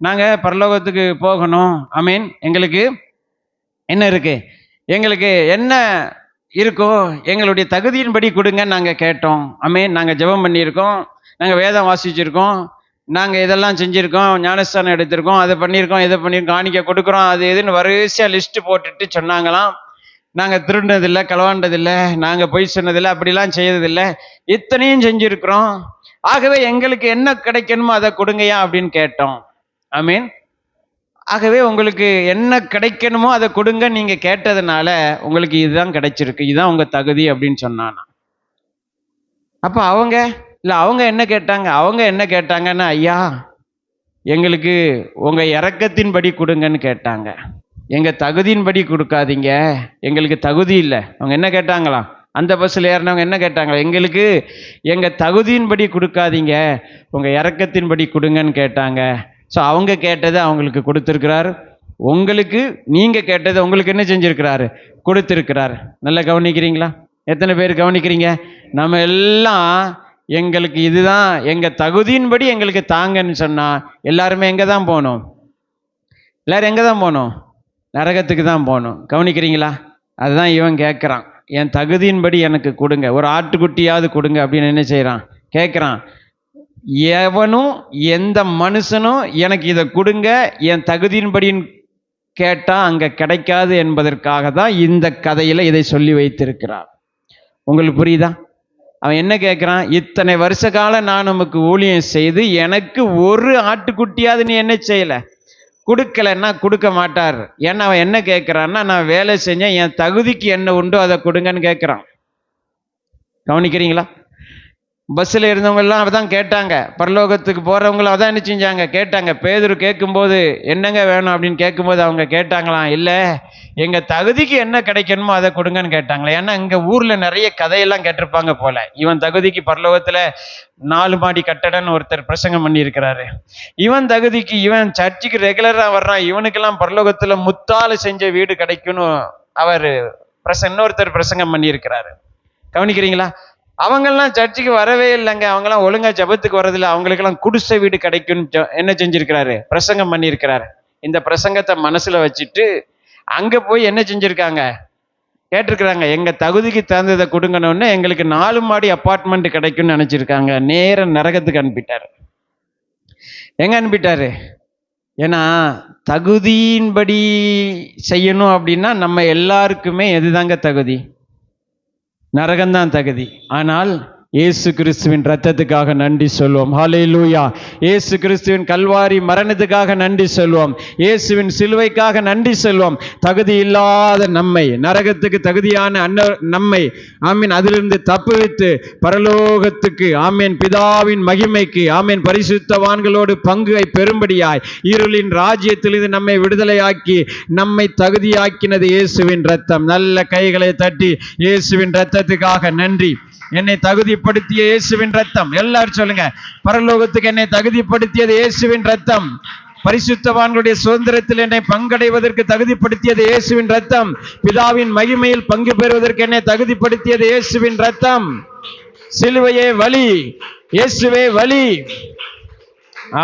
நாங்கள் பரலோகத்துக்கு போகணும். ஆமீன். எங்களுக்கு என்ன இருக்கு? எங்களுக்கு என்ன இருக்கோ எங்களுடைய தகுதியின்படி கொடுங்கன்னு நாங்கள் கேட்டோம். ஆமீன். நாங்கள் ஜெபம் பண்ணியிருக்கோம், நாங்கள் வேதம் வாசிச்சிருக்கோம், நாங்கள் இதெல்லாம் செஞ்சுருக்கோம், ஞானஸ்தானம் எடுத்திருக்கோம், அதை பண்ணியிருக்கோம், இதை பண்ணியிருக்கோம், காணிக்க கொடுக்குறோம், அது எதுன்னு வரிசையாக லிஸ்ட்டு போட்டுட்டு சொன்னாங்களாம். நாங்கள் திருடினதில்லை, களவாண்டதில்லை, நாங்கள் பொய் சொன்னதில்லை, அப்படிலாம் செய்யறதில்லை, இத்தனையும் செஞ்சுருக்கிறோம். ஆகவே எங்களுக்கு என்ன கிடைக்கணுமோ அதை கொடுங்கயா அப்படின்னு கேட்டோம். ஆமீன். ஆகவே உங்களுக்கு என்ன கிடைக்கணுமோ அதை கொடுங்க, நீங்க கேட்டதுனால உங்களுக்கு இதுதான் கிடைச்சிருக்கு, இதுதான் உங்க தகுதி அப்படின்னு சொன்னானா. அப்ப அவங்க என்ன கேட்டாங்க? அவங்க என்ன கேட்டாங்கன்னா, ஐயா எங்களுக்கு உங்க இரக்கத்தின்படி கொடுங்கன்னு கேட்டாங்க. எங்க தகுதியின்படி கொடுக்காதீங்க, எங்களுக்கு தகுதி இல்லை. அவங்க என்ன கேட்டாங்களாம்? அந்த பஸ்ஸில் ஏறினவங்க என்ன கேட்டாங்க? எங்களுக்கு எங்க தகுதியின்படி கொடுக்காதீங்க, உங்க இரக்கத்தின்படி கொடுங்கன்னு கேட்டாங்க. ஸோ அவங்க கேட்டதை அவங்களுக்கு கொடுத்துருக்கிறாரு. உங்களுக்கு நீங்கள் கேட்டதை உங்களுக்கு என்ன செஞ்சுருக்கிறாரு? கொடுத்துருக்கிறாரு. நல்லா கவனிக்கிறீங்களா? எத்தனை பேர் கவனிக்கிறீங்க? நம்ம எல்லாம் எங்களுக்கு இதுதான் எங்கள் தகுதியின்படி எங்களுக்கு தாங்கன்னு சொன்னால் எல்லாருமே எங்கே தான் போகணும்? எல்லாரும் எங்கே தான் போகணும்? நரகத்துக்கு தான் போகணும். கவனிக்கிறீங்களா? அதுதான் இவன் கேட்குறான், என் தகுதியின்படி எனக்கு கொடுங்க, ஒரு ஆட்டுக்குட்டியாவது கொடுங்க அப்படின்னு என்ன செய்கிறான்? கேட்குறான். எவனும் எந்த மனுஷனும் எனக்கு இதை கொடுங்க என் தகுதியின்படின்னு கேட்டால் அங்கே கிடைக்காது என்பதற்காக தான் இந்த கதையில் இதை சொல்லி வைத்திருக்கிறார். உங்களுக்கு புரியுதா? அவன் என்ன கேட்குறான்? இத்தனை வருஷ காலம் நான் நமக்கு ஊழியம் செய்து எனக்கு ஒரு ஆட்டுக்குட்டியாவது நீ என்ன செய்யலை, கொடுக்கலன்னா கொடுக்க மாட்டார். ஏன்னா அவன் என்ன கேட்குறான்னா, நான் வேலை செஞ்சேன், என் தகுதிக்கு என்ன உண்டோ அதை கொடுங்கன்னு கேட்குறான். கவனிக்கிறீங்களா? பஸ்ஸில் இருந்தவங்கெல்லாம் அதான் கேட்டாங்க, பரலோகத்துக்கு போகிறவங்களும் அதான் என்ன செஞ்சாங்க? கேட்டாங்க. பேதுரு கேட்கும்போது என்னங்க வேணும் அப்படின்னு கேட்கும்போது அவங்க கேட்டாங்களாம், இல்லை எங்கள் தகுதிக்கு என்ன கிடைக்கணுமோ அதை கொடுங்கன்னு கேட்டாங்களே. ஏன்னா இங்கே ஊரில் நிறைய கதையெல்லாம் கேட்டிருப்பாங்க போல. இவன் தகுதிக்கு பரலோகத்தில் 4 மாடி கட்டடம்னு ஒருத்தர் பிரசங்கம் பண்ணியிருக்கிறாரு. இவன் தகுதிக்கு இவன் சர்ச்சுக்கு ரெகுலராக வர்றான், இவனுக்கெல்லாம் பரலோகத்தில் முத்தாலு செஞ்ச வீடு கிடைக்கும்னு அவர் இன்னொருத்தர் பிரசங்கம் பண்ணியிருக்கிறாரு. கவனிக்கிறீங்களா? அவங்கெல்லாம் சர்ச்சுக்கு வரவே இல்லைங்க, அவங்கெல்லாம் ஒழுங்கா ஜபத்துக்கு வர்றதில்லை, அவங்களுக்கெல்லாம் குடிசை வீடு கிடைக்கும்னு என்ன செஞ்சிருக்கிறாரு? பிரசங்கம் பண்ணியிருக்கிறாரு. இந்த பிரசங்கத்தை மனசுல வச்சுட்டு அங்க போய் என்ன செஞ்சிருக்காங்க? கேட்டிருக்கிறாங்க, எங்க தகுதிக்கு தகுந்ததை கொடுங்கன்னு. எங்களுக்கு 4 மாடி அப்பார்ட்மெண்ட் கிடைக்கும்னு நினைச்சிருக்காங்க. நேர நரகத்துக்கு அனுப்பிட்டாரு. எங்க அனுப்பிட்டாரு? ஏன்னா தகுதியின்படி செய்யணும் அப்படின்னா நம்ம எல்லாருக்குமே எதுதாங்க தகுதி? நரகம்தான் தகுதி. ஆனால் இயேசு கிறிஸ்துவின் ரத்தத்துக்காக நன்றி சொல்வோம். ஹல்லேலூயா. இயேசு கிறிஸ்துவின் கல்வாரி மரணத்துக்காக நன்றி சொல்வோம். இயேசுவின் சிலுவைக்காக நன்றி சொல்வோம். தகுதி இல்லாத நம்மை, நரகத்துக்கு தகுதியான நம்மை ஆமீன் அதிலிருந்து தப்புவித்து பரலோகத்துக்கு ஆமீன் பிதாவின் மகிமைக்கு ஆமீன் பரிசுத்தவான்களோடு பங்கை பெறும்படியாய் இருளின் ராஜ்யத்திலிருந்து நம்மை விடுதலையாக்கி நம்மை தகுதியாக்கினது இயேசுவின் ரத்தம். நல்ல கைகளை தட்டி இயேசுவின் ரத்தத்துக்காக நன்றி. என்னை தகுதிப்படுத்திய இயேசுவின் ரத்தம். எல்லாரும் சொல்லுங்க, பரலோகத்துக்கு என்னை தகுதிப்படுத்தியது இயேசுவின் ரத்தம். பரிசுத்தவான்களுடைய சுதந்திரத்தில் என்னை பங்கடைவதற்கு தகுதிப்படுத்தியது இயேசுவின் ரத்தம். பிதாவின் மகிமையில் பங்கு பெறுவதற்கு என்னை தகுதிப்படுத்தியது இயேசுவின் ரத்தம். சிலுவையே வழி, இயேசுவே வழி.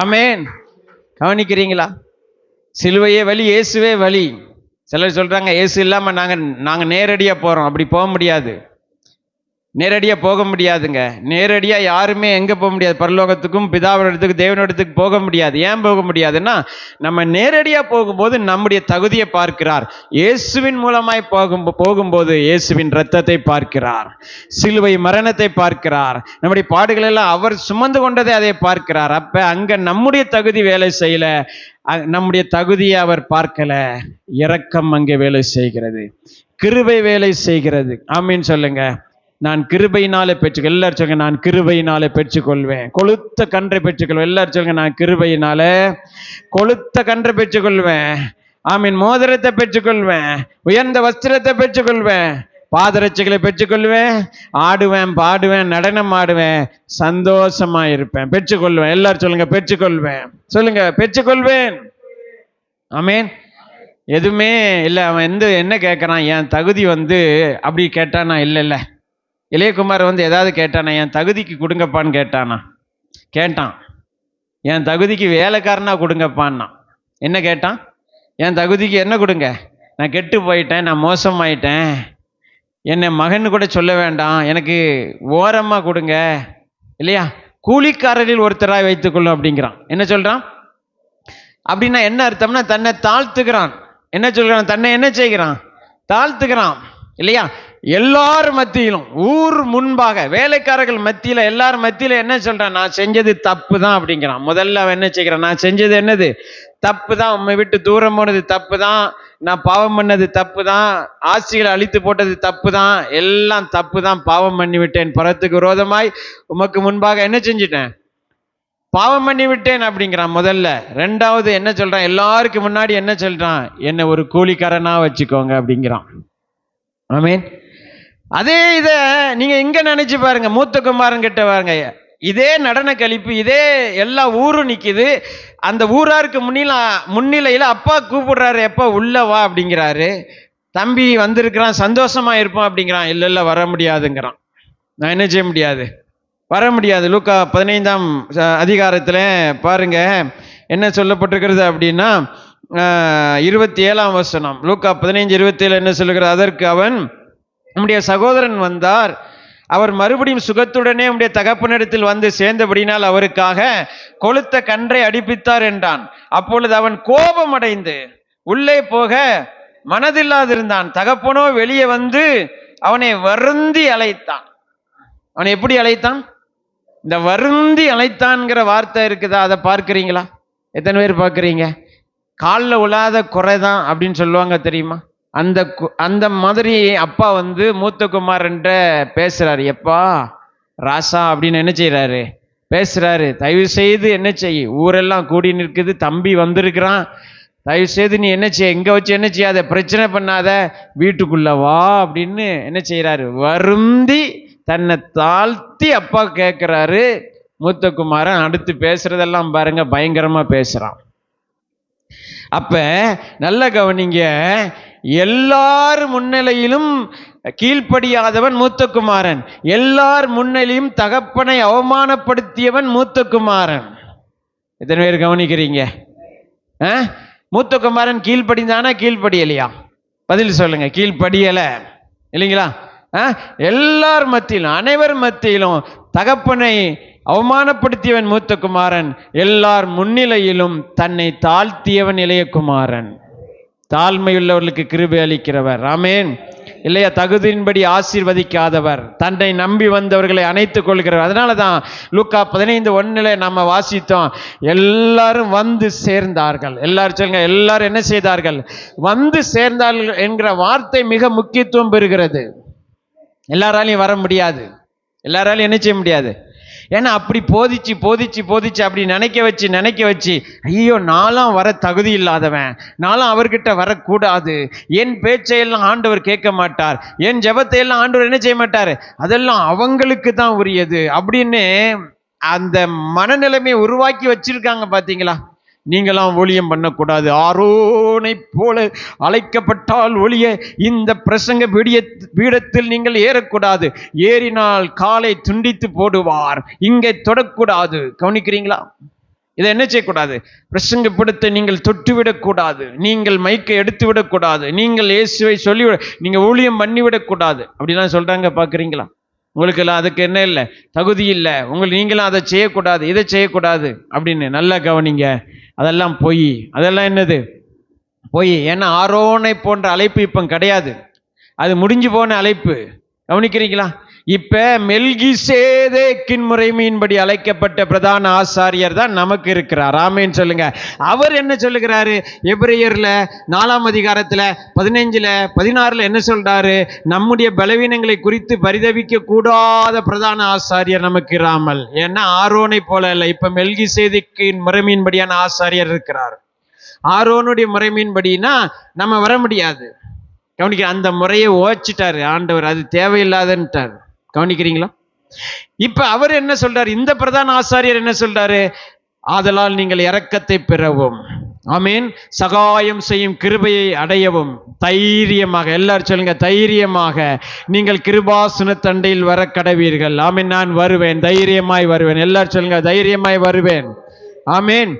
ஆமென். கவனிக்கிறீங்களா? சிலுவையே வழி, இயேசுவே வழி. சிலர் சொல்றாங்க, இயேசு இல்லாம நாங்க நேரடியா போறோம். அப்படி போக முடியாது, நேரடியாக போக முடியாதுங்க. நேரடியாக யாருமே எங்கே போக முடியாது? பரலோகத்துக்கும் பிதாவிடத்துக்கு தேவனிடத்துக்கு போக முடியாது. ஏன் போக முடியாதுன்னா, நம்ம நேரடியாக போகும்போது நம்முடைய தகுதியை பார்க்கிறார். இயேசுவின் மூலமாய் போகும்போது இயேசுவின் இரத்தத்தை பார்க்கிறார், சிலுவை மரணத்தை பார்க்கிறார், நம்முடைய பாடுகள் எல்லாம் அவர் சுமந்து கொண்டதை அதை பார்க்கிறார். அப்ப அங்க நம்முடைய தகுதி வேலை செய்யல, நம்முடைய தகுதியை அவர் பார்க்கல. இரக்கம் அங்கே வேலை செய்கிறது, கிருபை வேலை செய்கிறது. ஆமீன் சொல்லுங்க. நான் கிருபையினாலே பெற்றுக்கொள். எல்லாரும் சொல்லுங்க, நான் கிருபையினாலே பெற்றுக்கொள்வேன். கொளுத்த கன்றை பெற்றுக்கொள்வேன். எல்லாரும் சொல்லுங்க, நான் கிருபையினாலே கொளுத்த கன்றை பெற்றுக்கொள்வேன். ஆமீன். மோதிரத்தை பெற்றுக்கொள்வேன், உயர்ந்த வஸ்திரத்தை பெற்றுக்கொள்வேன், பாதரட்சைகளை பெற்றுக்கொள்வேன், ஆடுவேன், பாடுவேன், நடனம் ஆடுவேன், சந்தோஷமா இருப்பேன், பெற்றுக்கொள்வேன். எல்லாரும் சொல்லுங்க, பெற்றுக்கொள்வேன். சொல்லுங்க, பெற்றுக்கொள்வேன். ஆமென். எதுவுமே இல்லை. அவன் என்ன கேட்குறான், என் தகுதி அப்படி கேட்டானா? இல்லை. இளையகுமார் ஏதாவது கேட்டானா? என் தகுதிக்கு கொடுங்கப்பான்னு கேட்டானா? கேட்டான். என் தகுதிக்கு வேலைக்காரனா கொடுங்கப்பான்னா. என்ன கேட்டான்? என் தகுதிக்கு என்ன கொடுங்க, நான் கெட்டு போயிட்டேன், நான் மோசமாயிட்டேன், என்னை மகன் கூட சொல்ல வேண்டாம், எனக்கு ஓரமாக கொடுங்க, இல்லையா, கூலிக்காரரில் ஒருத்தராக வைத்துக்கொள்ளும் அப்படிங்கிறான். என்ன சொல்கிறான் அப்படின்னா என்ன அர்த்தம்னா, தன்னை தாழ்த்துக்கிறான். என்ன சொல்கிறான்? தன்னை என்ன செய்கிறான்? தாழ்த்துக்கிறான், இல்லையா. எல்லார் மத்தியிலும், ஊர் முன்பாக, வேலைக்காரர்கள் மத்தியில், எல்லார் மத்தியில் என்ன சொல்றான்? நான் செஞ்சது தப்பு தான் அப்படிங்கிறான். முதல்ல அவன் என்ன செய்கிறான்? நான் செஞ்சது என்னது? தப்பு தான். உண்மை விட்டு தூரம் போனது தப்பு தான், நான் பாவம் பண்ணது தப்பு தான், ஆசிகளை அழித்து போட்டது தப்பு தான், எல்லாம் தப்பு தான், பாவம் பண்ணி விட்டேன், பரத்துக்கு விரோதமாய் உமக்கு முன்பாக என்ன செஞ்சிட்டேன்? பாவம் பண்ணி விட்டேன் அப்படிங்கிறான் முதல்ல. ரெண்டாவது என்ன சொல்றான்? எல்லாருக்கும் முன்னாடி என்ன சொல்றான்? என்னை ஒரு கூலிக்காரனா வச்சுக்கோங்க அப்படிங்கிறான். ஆமீன். அதே இதை நீங்க இங்க நினைச்சு பாருங்க, மூத்த குமாரன் கிட்ட பாருங்க, இதே நடன கழிப்பு, இதே எல்லா ஊரும் நிக்குது. அந்த ஊராருக்கு முன்னிலையில அப்பா கூப்பிடுறாரு, எப்பா உள்ள வா அப்படிங்கிறாரு. தம்பி வந்திருக்கிறான், சந்தோஷமா இருப்பான் அப்படிங்கிறான். இல்ல வர முடியாதுங்கிறான். நான் என்ன செய்ய முடியாது? வர முடியாது. லூக்கா 15ஆம் அதிகாரத்தில் பாருங்க என்ன சொல்லப்பட்டிருக்கிறது அப்படின்னா, 27ஆம் வசனம். லூக்கா 15:27 என்ன சொல்லுகிறது? அதற்கு அவன், நம்முடைய சகோதரன் வந்தார், அவர் மறுபடியும் சுகத்துடனே உடைய தகப்பனிடத்தில் வந்து சேர்ந்தபடினால் அவருக்காக கொளுத்த கன்றை அடிப்பித்தார் என்றான். அப்பொழுது அவன் கோபம் அடைந்து உள்ளே போக மனதில்லாதிருந்தான். தகப்பனோ வெளியே வந்து அவனை வருந்தி அழைத்தான். அவனை எப்படி அழைத்தான்? இந்த வருந்தி அழைத்தான்ங்கிற வார்த்தை இருக்குதா? அதை பார்க்கிறீங்களா? எத்தனை பேர் பார்க்குறீங்க? காலில் உழாத குறைதான் அப்படின்னு சொல்லுவாங்க தெரியுமா? அந்த மாதிரி அப்பா மூத்த குமாரன்ட்ட பேசுறாரு. எப்பா ராசா அப்படின்னு என்ன செய்யறாரு? பேசுறாரு. தயவு செய்து என்ன செய், ஊரெல்லாம் கூடி நிற்குது, தம்பி வந்திருக்கிறான், தயவு செய்து நீ என்ன செய்ய, இங்க வச்சு என்ன செய்யாத, பிரச்சனை பண்ணாத, வீட்டுக்குள்ள வா அப்படின்னு என்ன செய்யறாரு? வருந்தி தன்னை தாழ்த்தி அப்பா கேட்கிறாரு. மூத்த குமாரன் அடுத்து பேசுறதெல்லாம் பாருங்க, பயங்கரமா பேசுறான். அப்ப நல்ல கவனிங்க, எல்லார் முன்னிலையிலும் கீழ்ப்படியாதவன் மூத்த குமாரன், எல்லார் முன்னிலையும் தகப்பனை அவமானப்படுத்தியவன் மூத்த குமாரன். எத்தனை பேர் கவனிக்கிறீங்க? மூத்த குமாரன் கீழ்ப்படிந்தானா கீழ்ப்படியலையா? பதில் சொல்லுங்க. கீழ்ப்படியல, இல்லைங்களா? எல்லார் மத்தியிலும், அனைவர் மத்தியிலும் தகப்பனை அவமானப்படுத்தியவன் மூத்த குமாரன், எல்லார் முன்னிலையிலும் தன்னை தாழ்த்தியவன் இளைய குமாரன். தாழ்மையுள்ளவர்களுக்கு கிருபை அளிக்கிறவர். ஆமென். இல்லையா? தகுதியின்படி ஆசீர்வதிக்காதவர், தன்னை நம்பி வந்தவர்களை அணைத்துக் கொள்கிறவர். அதனால தான் லூக்கா 15:1 நம்ம வாசித்தோம், எல்லாரும் வந்து சேர்ந்தார்கள். எல்லாரும் சொல்லுங்க, எல்லாரும் என்ன செய்தார்கள்? வந்து சேர்ந்தார்கள் என்கிற வார்த்தை மிக முக்கியத்துவம் பெறுகிறது. எல்லாராலையும் வர முடியாது, எல்லாராலையும் என்ன செய்ய முடியாது. ஏன்னா அப்படி போதிச்சு போதிச்சு போதிச்சு அப்படி நினைக்க வச்சு ஐயோ நான்லாம் வர தகுதி இல்லாதவன், நான்லாம் அவர்கிட்ட வரக்கூடாது, என் பேச்சையெல்லாம் ஆண்டவர் கேட்க மாட்டார், என் ஜெபத்தையெல்லாம் ஆண்டவர் என்ன செய்ய மாட்டார், அதெல்லாம் அவங்களுக்கு தான் உரியது அப்படின்னு அந்த மனநிலைமையை உருவாக்கி வச்சிருக்காங்க. பார்த்தீங்களா? நீங்களாம் ஊழியம் பண்ணக்கூடாது, ஆரோனை போல அழைக்கப்பட்டால் ஒழிய இந்த பிரசங்க பீடத்தில் நீங்கள் ஏறக்கூடாது, ஏறினால் காலை துண்டித்து போடுவார், இங்கே தொடக்கூடாது. கவனிக்கிறீங்களா? இதை என்ன செய்யக்கூடாது? பிரசங்க பீடத்தை நீங்கள் தொட்டுவிடக்கூடாது, நீங்கள் மைக்கை எடுத்து விடக்கூடாது, நீங்கள் இயேசுவை சொல்லிவிட, நீங்கள் ஊழியம் பண்ணிவிடக்கூடாது அப்படிலாம் சொல்றாங்க. பார்க்குறீங்களா? உங்களுக்கெல்லாம் அதுக்கு என்ன இல்லை, தகுதி இல்லை, நீங்களும் அதை செய்யக்கூடாது, இதை செய்யக்கூடாது அப்படின்னு. நல்லா கவனிங்க, அதெல்லாம் பொய். அதெல்லாம் என்னது? பொய். ஏன்னா ஆரோனை போன்ற அழைப்பு இப்போ கிடையாது, அது முடிஞ்சு போன அழைப்பு. கவனிக்கிறீங்களா? இப்ப மெல்கிசேதேக்கின் முறைமையின்படி அழைக்கப்பட்ட பிரதான ஆசாரியர் தான் நமக்கு இருக்கிறார். ஆமென் சொல்லுங்க. அவர் என்ன சொல்லுகிறாரு? எபிரேயர்ல 4ஆம் அதிகாரத்துல 15ல 16ல என்ன சொல்றாரு? நம்முடைய பலவீனங்களை குறித்து பரிதவிக்க கூடாத பிரதான ஆசாரியர் நமக்கு இராமல். ஏன்னா ஆரோனை போல இல்லை, இப்ப மெல்கிசேதேக்கின் முறைமையின்படியான ஆசாரியர் இருக்கிறார். ஆரோனுடைய முறைமையின்படினா நம்ம வர முடியாது. கவனிக்க, அந்த முறையை ஓச்சிட்டாரு ஆண்டவர், அது தேவையில்லாதன்ட்டார். கவனிக்கிறீங்களா? இப்ப அவர் என்ன சொல்றாரு? இந்த பிரதான ஆசாரியர் என்ன சொல்றாரு? ஆதலால் நீங்கள் இரக்கத்தை பெறவும். ஆமீன். சகாயம் செய்யும் கிருபையை அடையவும் தைரியமாக, எல்லாரும் சொல்லுங்க, தைரியமாக நீங்கள் கிருபாசன தண்டையில் வர கடவீர்கள். ஆமீன். நான் வருவேன், தைரியமாய் வருவேன். எல்லாரும் சொல்லுங்க, தைரியமாய் வருவேன். ஆமீன்.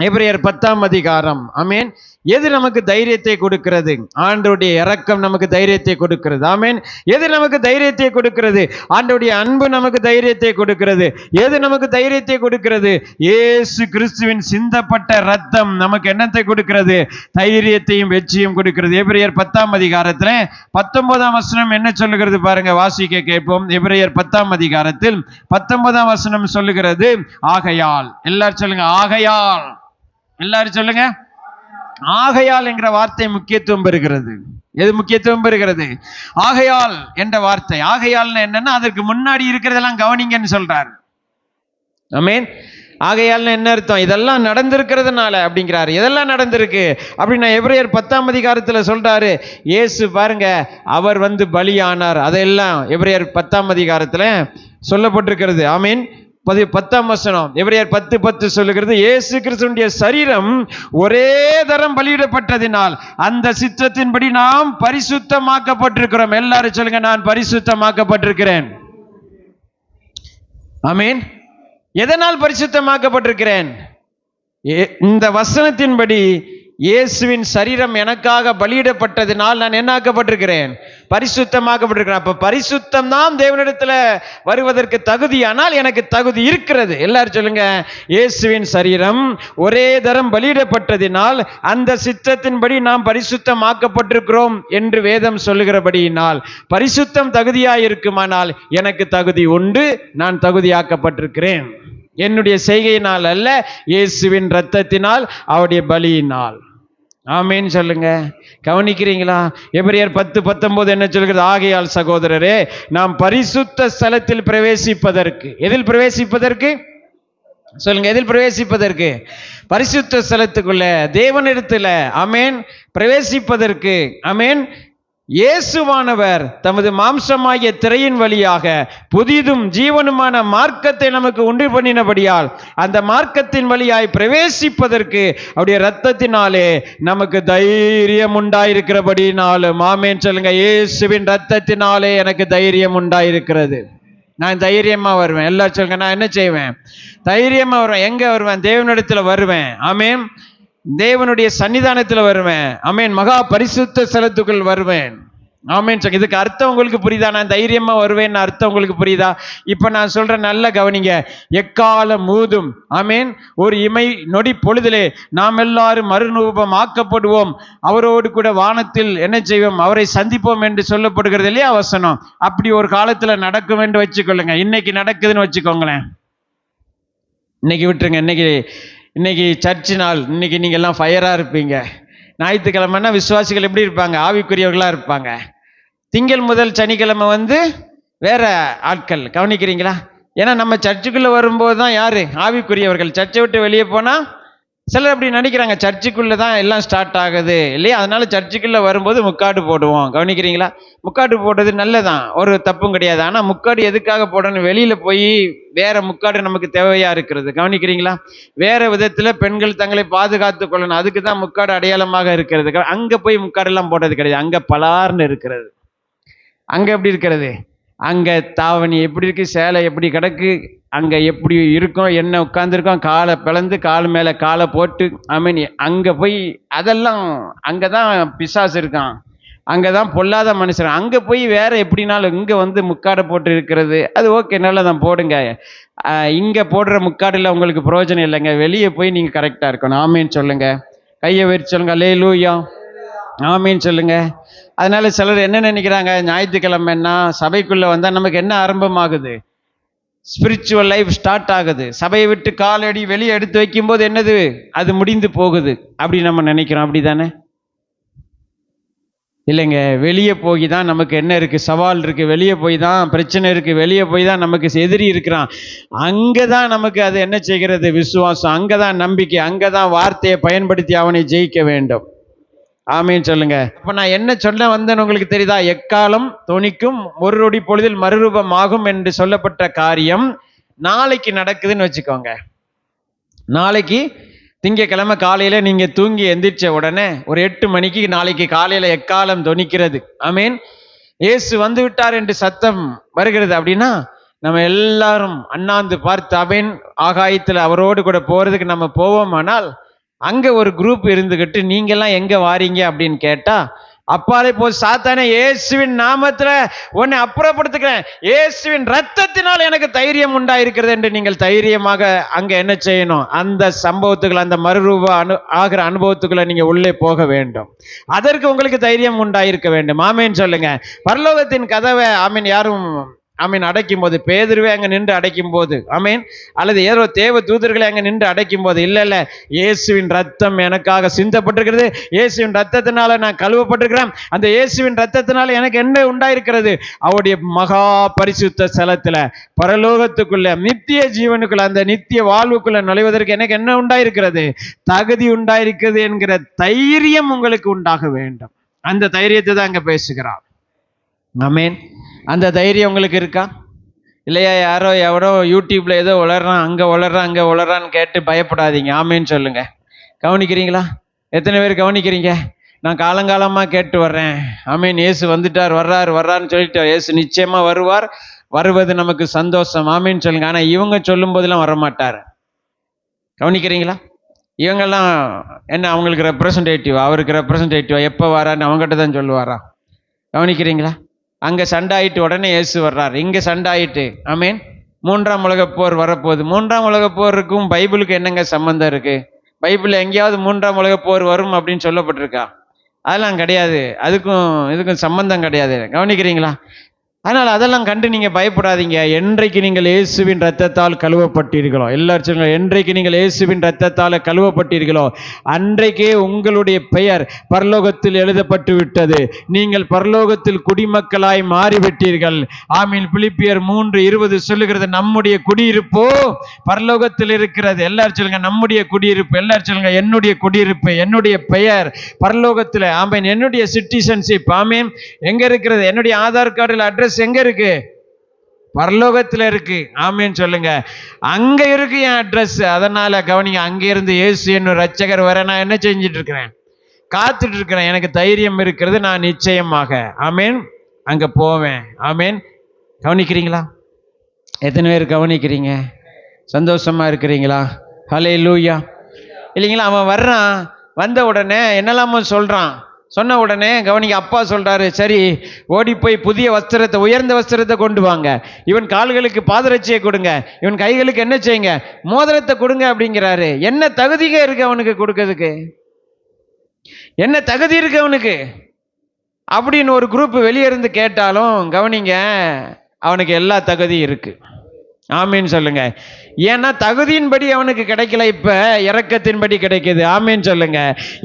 எபிரேயர் 10ஆம் அதிகாரம். ஆமீன். எது நமக்கு தைரியத்தை கொடுக்கிறது? ஆண்டவருடைய இரக்கம் நமக்கு தைரியத்தை கொடுக்கிறது. ஆமீன். எது நமக்கு தைரியத்தை கொடுக்கிறது? ஆண்டவருடைய அன்பு நமக்கு தைரியத்தை கொடுக்கிறது. எது நமக்கு தைரியத்தை கொடுக்கிறது? இயேசு கிறிஸ்துவின் சிந்தப்பட்ட ரத்தம் நமக்கு என்னத்தை கொடுக்கிறது? தைரியத்தையும் வெற்றியும் கொடுக்கிறது. எபிரேயர் 10ஆம் அதிகாரத்துல 19ஆம் வசனம் என்ன சொல்லுகிறது பாருங்க, வாசிக்க கேட்போம். எபிரேயர் 10ஆம் அதிகாரத்தில் 19ஆம் வசனம் சொல்லுகிறது, ஆகையால். எல்லாரும் சொல்லுங்க, ஆகையால். எல்லாரும் சொல்லுங்க, ஆகையால் என்கிற வார்த்தை முக்கியத்துவம் பெறுகிறது. எது முக்கியத்துவம் பெறுகிறது? ஆகையால் என்ற வார்த்தை. ஆகையால் என்னன்னா, அதற்கு முன்னாடி இருக்கிறதெல்லாம் கவனிங்கன்னு சொல்றாரு. ஆமீன். ஆகையால் என்ன அர்த்தம்? இதெல்லாம் நடந்திருக்கிறதுனால அப்படிங்கிறாரு. எதெல்லாம் நடந்திருக்கு அப்படின்னா, எபிரேயர் 10ஆம் அதிகாரத்துல சொல்றாரு, இயேசு பாருங்க, அவர் பலியானார். அதெல்லாம் எபிரேயர் 10ஆம் அதிகாரத்துல சொல்லப்பட்டிருக்கிறது. ஆமீன். 10ஆம் வசனம், எபிரேயர் 10:10 சொல்லுகிறது, இயேசு கிறிஸ்துவினுடைய சரீரம் ஒரே தரம் பலியிடப்பட்டதினால் அந்த சித்தத்தின்படி நாம் பரிசுத்தமாக்கப்பட்டிருக்கிறோம். எல்லாரும் சொல்லுங்க, நான் பரிசுத்தமாக்கப்பட்டிருக்கிறேன். ஆமீன். எதனால் பரிசுத்தமாக்கப்பட்டிருக்கிறேன்? இந்த வசனத்தின்படி இயேசுவின் சரீரம் எனக்காக பலியிடப்பட்டதினால் நான் என்ன ஆக்கப்பட்டிருக்கிறேன்? பரிசுத்தமாக்கப்பட்டிருக்கிறேன். அப்ப பரிசுத்தம் தான் தேவனிடத்துல வருவதற்கு தகுதியானால் எனக்கு தகுதி இருக்கிறது. எல்லாரும் சொல்லுங்க, இயேசுவின் சரீரம் ஒரே தரம் பலியிடப்பட்டதினால் அந்த சித்தத்தின்படி நாம் பரிசுத்தமாக்கப்பட்டிருக்கிறோம் என்று வேதம் சொல்லுகிறபடியினால் பரிசுத்தம் தகுதியாய் இருக்குமானால் எனக்கு தகுதி உண்டு. நான் தகுதியாக்கப்பட்டிருக்கிறேன். என்னுடைய செய்கையினால் அல்ல, இயேசுவின் இரத்தத்தினால், அவருடைய பலியினால். ஆமீன் சொல்லுங்க. கவனிக்கிறீங்களா? எபிரேயர் 10:19 என்ன சொல்கிறது? ஆகையால் சகோதரரே, நாம் பரிசுத்த ஸ்தலத்தில் பிரவேசிப்பதற்கு. எதில் பிரவேசிப்பதற்கு சொல்லுங்க? எதில் பிரவேசிப்பதற்கு? பரிசுத்த ஸ்தலத்துக்குள்ள, தேவனிடத்துல. ஆமீன். பிரவேசிப்பதற்கு. ஆமீன். இயேசுவானவர் தமது மாம்சமாகிய திரையின் வழியாக புதிதும் ஜீவனுமான மார்க்கத்தை நமக்கு உண்டு பண்ணினபடியால் அந்த மார்க்கத்தின் வழியாய் பிரவேசிப்பதற்கு அவருடைய இரத்தத்தினாலே நமக்கு தைரியம் உண்டாயிருக்கிறபடினாலும். ஆமென் சொல்லுங்க. இயேசுவின் இரத்தத்தினாலே எனக்கு தைரியம் உண்டாயிருக்கிறது. நான் தைரியமா வருவேன். எல்லாரும் சொல்லுங்க, நான் என்ன செய்வேன்? தைரியமா வருவேன். எங்க வருவேன்? தேவனிடத்துல வருவேன். ஆமென். தேவனுடைய சன்னிதானத்தில் வருவேன். ஆமேன். மகா பரிசுத்த ஸ்தலத்துக்குள் வருவேன். ஆமேன். இதுக்கு அர்த்தம் உங்களுக்கு புரியுதா? நான் தைரியமா வருவேன் அர்த்தம் உங்களுக்கு புரியுதா? இப்ப நான் சொல்றேன், நல்ல கவனிங்க. எக்காலம் மூதும், ஆமேன், ஒரு இமை நொடி பொழுதிலே நாம் எல்லாரும் மறுரூபம் ஆக்கப்படுவோம், அவரோடு கூட வானத்தில் என்ன செய்வோம்? அவரை சந்திப்போம் என்று சொல்லப்படுகிறது இல்லையா வசனம். அப்படி ஒரு காலத்துல நடக்கும் என்று வச்சுக்கொள்ளுங்க. இன்னைக்கு நடக்குதுன்னு வச்சுக்கோங்களேன். இன்னைக்கு விட்டுருங்க. இன்னைக்கு சர்ச்சு நாள். இன்னைக்கு நீங்க எல்லாம் ஃபயரா இருப்பீங்க. ஞாயிற்றுக்கிழமைன்னா விசுவாசிகள் எப்படி இருப்பாங்க? ஆவிக்குரியவர்களா இருப்பாங்க. திங்கள் முதல் சனிக்கிழமை வேற ஆட்கள். கவனிக்கிறீங்களா? ஏன்னா நம்ம சர்ச்சுக்குள்ள வரும்போது தான் யாரு? ஆவிக்குரியவர்கள். சர்ச்சை விட்டு வெளியே போனா சிலர் அப்படி நினைக்கிறாங்க, சர்ச்சுக்குள்ள தான் எல்லாம் ஸ்டார்ட் ஆகுது இல்லையா, அதனால சர்ச்சுக்குள்ள வரும்போது முக்காடு போடுவோம். கவனிக்கிறீங்களா? முக்காடு போடுறது நல்லதான், ஒரு தப்பும் கிடையாது. ஆனா முக்காடு எதுக்காக போடணும்? வெளியில போய் வேற முக்காடு நமக்கு தேவையா இருக்கிறது. கவனிக்கிறீங்களா? வேற விதத்துல பெண்கள் தங்களை பாதுகாத்து கொள்ளணும், அதுக்கு தான் முக்காடு அடையாளமாக இருக்கிறது. அங்க போய் முக்காடு எல்லாம் போடுறது கிடையாது. அங்க பலார்னு இருக்கிறது. அங்க எப்படி இருக்கிறது? அங்க தாவணி எப்படி இருக்கு, சேலை எப்படி கிடக்கு, அங்க எப்படி இருக்கும், என்ன உட்கார்ந்துருக்கோம், காலை பிளந்து கால் மேல காலை போட்டு. மீன் அங்க போய் அதெல்லாம் அங்கதான் பிசாசு இருக்கான், அங்கதான் பொல்லாத மனுஷன். அங்க போய் வேற எப்படினாலும் இங்க முக்காடை போட்டு இருக்கிறது அது ஓகே, நல்லதான் போடுங்க. இங்க போடுற முக்காடுல உங்களுக்கு பிரயோஜனம் இல்லைங்க. வெளியே போய் நீங்க கரெக்டா இருக்கணும். ஆமீன் சொல்லுங்க. கையை வச்சு சொல்லுங்க. அல்லேலூயா. ஆமீன் சொல்லுங்க. அதனால சிலர் என்ன நினைக்கிறாங்க, ஞாயிற்றுக்கிழமைன்னா சபைக்குள்ள வந்தா நமக்கு என்ன ஆரம்பமாகுது? ஸ்பிரிச்சுவல் லைஃப் ஸ்டார்ட் ஆகுது. சபையை விட்டு காலடி வெளியே எடுத்து வைக்கும் போது என்னது? அது முடிந்து போகுது அப்படி நம்ம நினைக்கிறோம். அப்படிதானே? இல்லைங்க. வெளியே போய் தான் நமக்கு என்ன இருக்கு? சவால் இருக்கு. வெளியே போய் தான் பிரச்சனை இருக்கு. வெளியே போய் தான் நமக்கு எதிரி இருக்கிறான். அங்கதான் நமக்கு அது என்ன செய்கிறது? விசுவாசம். அங்கதான் நம்பிக்கை. அங்கதான் வார்த்தையை பயன்படுத்தி அவனை ஜெயிக்க வேண்டும். ஆமீன் சொல்லுங்க. அப்ப நான் என்ன சொல்ல வந்தேன்னு உங்களுக்கு தெரியுதா? எக்காலம் தொனிக்கும், ஒரு நொடி பொழுதில் மறுரூபம் ஆகும் என்று சொல்லப்பட்ட காரியம் நாளைக்கு நடக்குதுன்னு வச்சுக்கோங்க. நாளைக்கு திங்கக்கிழமை காலையில நீங்க தூங்கி எந்திரிச்ச உடனே ஒரு 8 மணிக்கு நாளைக்கு காலையில எக்காலம் தொனிக்கிறது. ஆமீன். இயேசு வந்து விட்டார் என்று சத்தம் வருகிறது அப்படின்னா நம்ம எல்லாரும் அண்ணாந்து பார்த்து ஆமீன் ஆகாயத்துல அவரோடு கூட போறதுக்கு நம்ம போவோமானால் அங்க ஒரு குரூப் இருந்துகிட்டு நீங்கெல்லாம் எங்க வாரீங்க அப்படின்னு கேட்டா, அப்பாலே போ சாத்தானே, இயேசுவின் நாமத்துல உன்னை அப்புறப்படுத்துகிறேன், இயேசுவின் ரத்தத்தினால் எனக்கு தைரியம் உண்டாயிருக்கிறது என்று நீங்கள் தைரியமாக அங்க என்ன செய்யணும்? அந்த சம்பவத்துக்குள்ள, அந்த மறுரூப ஆகிற அனுபவத்துக்குள்ள நீங்க உள்ளே போக வேண்டும். அதற்கு உங்களுக்கு தைரியம் உண்டாயிருக்க வேண்டும். ஆமீன் சொல்லுங்க. பரலோகத்தின் கதவை ஆமீன் யாரும் ஆமீன் அடைக்கும் போது, பேதுருவே அங்க நின்று அடைக்கும் போது ஆமீன், அல்லது ஏதோ தேவ தூதர்களை அங்க நின்று அடைக்கும் போது, இல்ல இயேசுவின் ரத்தம் எனக்காக சிந்தப்பட்டிருக்கிறது, இயேசுவின் ரத்தத்தினால நான் கழுவப்பட்டிருக்கிறேன், அந்த இயேசுவின் ரத்தத்தினால எனக்கு என்ன உண்டாயிருக்கிறது? அவருடைய மகா பரிசுத்த ஸ்தலத்துல பரலோகத்துக்குள்ள நித்திய ஜீவனுக்குள்ள, அந்த நித்திய வாழ்வுக்குள்ள நுழைவதற்கு எனக்கு என்ன உண்டாயிருக்கிறது? தகுதி உண்டாயிருக்கிறது என்கிற தைரியம் உங்களுக்கு உண்டாக வேண்டும். அந்த தைரியத்தை தான் அங்க பேசுகிறார். ஆமீன். அந்த தைரியம் உங்களுக்கு இருக்கா? இல்லையா? யாரோ எவரோ யூடியூப்ல ஏதோ உளறான், அங்க உளறான், அங்க உளறான்னு கேட்டு பயப்படாதீங்க. ஆமீன் சொல்லுங்க. கவனிக்கிறீங்களா? எத்தனை பேர் கவனிக்கிறீங்க? நான் காலங்காலமா கேட்டு வர்றேன். ஆமீன். இயேசு வந்துட்டார், வர்றாருன்னு சொல்லிட்டு, இயேசு நிச்சயமா வருவார், வருவது நமக்கு சந்தோஷம். ஆமீன் சொல்லுங்க. ஆனா இவங்க சொல்லும் போதெல்லாம் வரமாட்டார். கவனிக்கிறீங்களா? இவங்கெல்லாம் என்ன, அவங்களுக்கு ரெப்ரசன்டேட்டிவா, அவருக்கு ரெப்ரசன்டேட்டிவா, எப்போ வரான்னு அவங்ககிட்ட தான் சொல்லுவாரா? கவனிக்கிறீங்களா? அங்க சண்டாயிட்டு உடனே இயேசு வர்றார், இங்க சண்டாயிட்டு. ஆமீன். 3ஆம் உலகப் போர் வரப்போகுது. 3ஆம் உலகப் போருக்கும் பைபிளுக்கு என்னங்க சம்பந்தம் இருக்கு? பைபிள்ல எங்கேயாவது 3ஆம் உலகப் போர் வரும் அப்படின்னு சொல்லப்பட்டிருக்கா? அதெல்லாம் கிடையாது. அதுக்கும் இதுக்கும் சம்பந்தம் கிடையாது. கவனிக்கிறீங்களா? அதனால் அதெல்லாம் கண்டு நீங்கள் பயப்படாதீங்க. என்றைக்கு நீங்கள் இயேசுவின் ரத்தத்தால் கழுவப்பட்டீர்களோ, எல்லாரும் சொல்லுங்க, என்றைக்கு நீங்கள் இயேசுவின் ரத்தத்தால் கழுவப்பட்டீர்களோ அன்றைக்கே உங்களுடைய பெயர் பரலோகத்தில் எழுதப்பட்டு விட்டது. நீங்கள் பரலோகத்தில் குடிமக்களாய் மாறிவிட்டீர்கள். ஆமீன். பிலிப்பியர் 3:20 சொல்லுகிறது, நம்முடைய குடியிருப்போ பரலோகத்தில் இருக்கிறது. எல்லாரும் சொல்லுங்க, நம்முடைய குடியிருப்பு. எல்லாரும் சொல்லுங்க, என்னுடைய குடியிருப்பு, என்னுடைய பெயர் பரலோகத்தில். ஆமீன். என்னுடைய சிட்டிசன்ஷிப் ஆமீன் எங்க இருக்கிறது? என்னுடைய ஆதார் கார்டில் அட்ரஸ் எங்க இருக்கு? பரலோகத்துல இருக்கு. ஆமீன் சொல்லுங்க. அங்க இருக்கு என் அட்ரஸ். அதனால கவனிங்க, அங்க இருந்து இயேசு என்னும் ரட்சகர் வர நான் என்ன செஞ்சிட்டு இருக்கிறேன்? காத்துட்டு இருக்கிறேன். எனக்கு தைரியம் இருக்கிறது. நான் நிச்சயமாக ஆமீன் அங்க போவேன். ஆமீன். கவனிக்கிறீங்களா? எத்தனை பேர் கவனிக்கிறீங்க? சந்தோஷமா இருக்கிறீங்களா? ஹல்லேலூயா. இல்லைங்களா? அவன் வர்றான், வந்த உடனே என்னெல்லாமோ சொல்றான். சொன்ன உடனே கவனிங்க, அப்பா சொல்றாரு, சரி ஓடி போய் புதிய வஸ்திரத்தை, உயர்ந்த வஸ்திரத்தை கொண்டு வாங்க, இவன் கால்களுக்கு பாதரட்சியை கொடுங்க, இவன் கைகளுக்கு என்ன செய்யுங்க? மோதிரத்தை கொடுங்க அப்படிங்கிறாரு. என்ன தகுதிங்க இருக்கு அவனுக்கு கொடுக்கிறதுக்கு? என்ன தகுதி இருக்கு அவனுக்கு அப்படின்னு ஒரு குரூப் வெளியே இருந்து கேட்டாலும் கவனிங்க, அவனுக்கு எல்லா தகுதியும் இருக்கு. ஆமீன் சொல்லுங்க. ஏன்னா தகுதியின்படி அவனுக்கு கிடைக்கல, இப்ப இரக்கத்தின்படி கிடைக்குது. ஆமீன் சொல்லுங்க.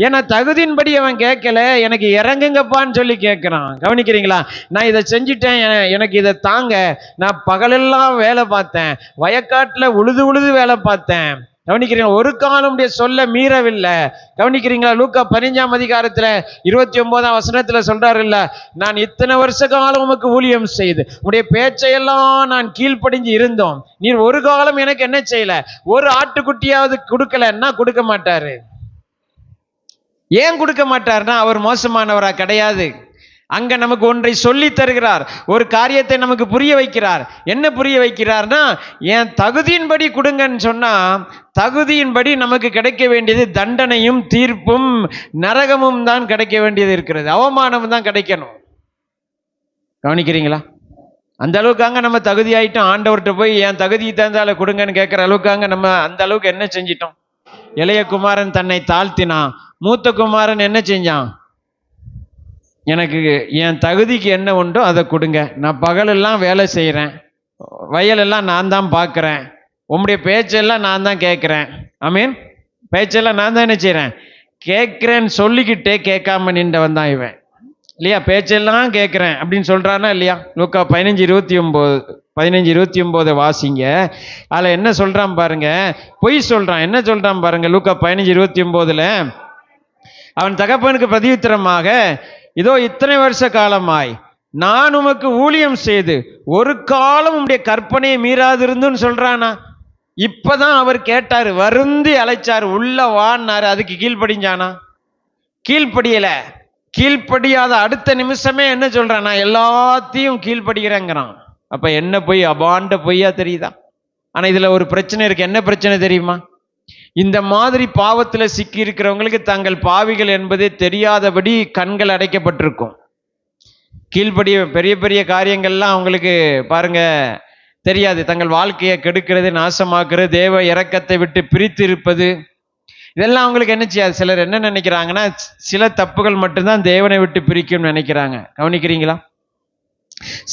ஏன்னா தகுதியின்படி அவன் கேட்கல, எனக்கு இறங்குங்கப்பான்னு சொல்லி கேட்கிறான். கவனிக்கிறீங்களா? நான் இதை செஞ்சுட்டேன், எனக்கு இதை தாங்க, நான் பகலெல்லாம் வேலை பார்த்தேன், வயக்காட்டுல உழுது வேலை பார்த்தேன். கவனிக்கிறீங்களா? ஒரு காலம் சொல்ல மீறவில்லை. கவனிக்கிறீங்களா? லூக்கா 15ஆம் அதிகாரத்துல 29ஆம் வசனத்துல சொல்றாரு இல்ல, நான் இத்தனை வருஷ காலம் உமக்கு ஊழியம் செய்து உடைய பேச்சையெல்லாம் நான் கீழ்ப்படிஞ்சு இருந்தோம், நீர் ஒரு காலம் எனக்கு என்ன செய்யல, ஒரு ஆட்டுக்குட்டியாவது கொடுக்கலன்னா கொடுக்க மாட்டாரு. ஏன் கொடுக்க மாட்டார்னா அவர் மோசமானவரா கிடையாது. அங்க நமக்கு ஒன்றை சொல்லி தருகிறார், ஒரு காரியத்தை நமக்கு புரிய வைக்கிறார். என்ன புரிய வைக்கிறார்னா, என் தகுதியின்படி கொடுங்கன்னு சொன்னா, தகுதியின்படி நமக்கு கிடைக்க வேண்டியது தண்டனையும் தீர்ப்பும் நரகமும் தான் கிடைக்க வேண்டியது இருக்கிறது. அவமானம் தான் கிடைக்கணும். கவனிக்கிறீங்களா? அந்த அளவுக்காங்க நம்ம தகுதி ஆயிட்டோம். ஆண்டவர்கிட்ட போய் என் தகுதி தந்தால கொடுங்கன்னு கேட்கிற அளவுக்காங்க நம்ம அந்த அளவுக்கு என்ன செஞ்சிட்டோம்? இளைய குமாரன் தன்னை தாழ்த்தினான், மூத்த குமாரன் என்ன செஞ்சான்? எனக்கு என் தகுதிக்கு என்ன உண்டோ அதை கொடுங்க, நான் பகலெல்லாம் வேலை செய்கிறேன், வயலெல்லாம் நான் தான் பார்க்குறேன், உம்முடைய பேச்செல்லாம் நான் தான் கேட்குறேன். ஆமீன். பேச்செல்லாம் நான் தான் என்ன செய்கிறேன்? கேட்குறேன்னு சொல்லிக்கிட்டே கேட்காம நின்றவன் தான் இவன். இல்லையா? பேச்செல்லாம் கேட்குறேன் அப்படின்னு சொல்கிறானா இல்லையா? லூக்கா 15:29 வாசிங்க. அதில் என்ன சொல்கிறான் பாருங்க, பொய் சொல்கிறான். என்ன சொல்கிறான் பாருங்க, லூக்கா 15:29 அவன் தகப்பனுக்கு பிரதியுத்தரமாக, இதோ இத்தனை வருஷ காலமாய் நான் உமக்கு ஊழியம் செய்து ஒரு காலம் உம்முடைய கற்பனையை மீறாதிருந்துன்னு சொல்றானா? இப்பதான் அவர் கேட்டாரு, வருந்தி அழைச்சாரு, உள்ள வான்னாரு. அதுக்கு கீழ்ப்படிஞ்சானா? கீழ்ப்படியல. கீழ்ப்படியாத அடுத்த நிமிஷமே என்ன சொல்றான்? நான் எல்லாத்தையும் கீழ்ப்படுகிறேங்கிறான். அப்ப என்ன பொய்? அபாண்ட பொய்யா தெரியுதா? ஆனா இதுல ஒரு பிரச்சனை இருக்கு. என்ன பிரச்சனை தெரியுமா? இந்த மாதிரி பாவத்துல சிக்கி இருக்கிறவங்களுக்கு தங்கள் பாவிகள் என்பதே தெரியாதபடி கண்கள் அடைக்கப்பட்டிருக்கும். கீழ்ப்படிய பெரிய பெரிய காரியங்கள்லாம் அவங்களுக்கு பாருங்க தெரியாது. தங்கள் வாழ்க்கையை கெடுக்கிறது, நாசமாக்குறது, தேவ இரக்கத்தை விட்டு பிரித்து இருப்பது, இதெல்லாம் அவங்களுக்கு என்ன செய்யாது. சிலர் என்ன நினைக்கிறாங்கன்னா, சில தப்புகள் மட்டும்தான் தேவனை விட்டு பிரிக்கும்னு நினைக்கிறாங்க. கவனிக்கிறீங்களா?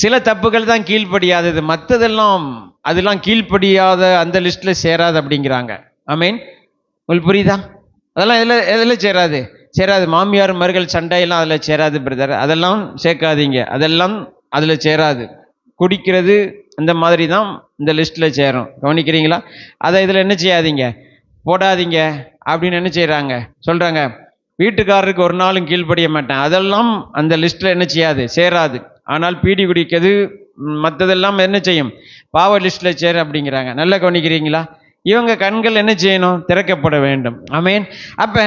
சில தப்புகள் தான் கீழ்ப்படியாதது, மற்றதெல்லாம் அதெல்லாம் கீழ்ப்படியாத அந்த லிஸ்ட்ல சேராது அப்படிங்கிறாங்க. ஆமீன். உங்களுக்கு புரியுதா? அதெல்லாம் எதில் சேராது? மாமியார் மருகள் சண்டையெல்லாம் அதில் சேராது பிரதர், அதெல்லாம் சேர்க்காதீங்க, அதெல்லாம் அதில் சேராது. குடிக்கிறது அந்த மாதிரி தான் இந்த லிஸ்ட்டில் சேரும். கவனிக்கிறீங்களா? அதை இதில் என்ன செய்யாதீங்க, போடாதீங்க அப்படின்னு என்ன செய்கிறாங்க, சொல்கிறாங்க. வீட்டுக்காரருக்கு ஒரு நாளும் கீழ்ப்படிய மாட்டேன், அதெல்லாம் அந்த லிஸ்ட்டில் என்ன செய்யாது, சேராது. ஆனால் பீடி குடிக்கிறது மற்றதெல்லாம் என்ன செய்யும், பாவ லிஸ்ட்டில் சேரும் அப்படிங்கிறாங்க. நல்லா கவனிக்கிறீங்களா? இவங்க கண்கள் என்ன செய்யணும், திறக்கப்பட வேண்டும். ஆமீன். அப்ப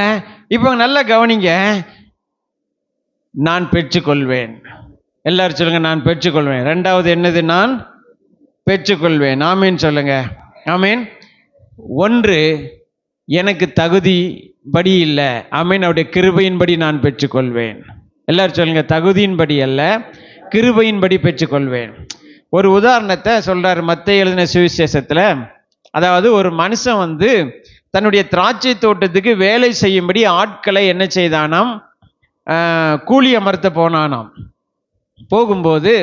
இப்போ நல்லா கவனிங்க. நான் பெற்றுக்கொள்வேன். எல்லாரும் சொல்லுங்க, நான் பெற்றுக்கொள்வேன். ரெண்டாவது என்னது? நான் பெற்றுக்கொள்வேன். ஆமீன் சொல்லுங்க. ஆமீன். ஒன்று, எனக்கு தகுதி படி இல்லை. ஆமீன். அவருடைய கிருபையின்படி நான் பெற்றுக்கொள்வேன். எல்லாரும் சொல்லுங்க, தகுதியின்படி அல்ல, கிருபையின்படி பெற்றுக்கொள்வேன். ஒரு உதாரணத்தை சொல்றாரு மத்தேயு எழுதின சுவிசேஷத்துல. அதாவது ஒரு மனுஷன் தன்னுடைய திராட்சை தோட்டத்துக்கு வேலை செய்யும்படி ஆட்களை என்ன செய்தானாம், கூலி அமர்த்த போனானாம். போகும்போது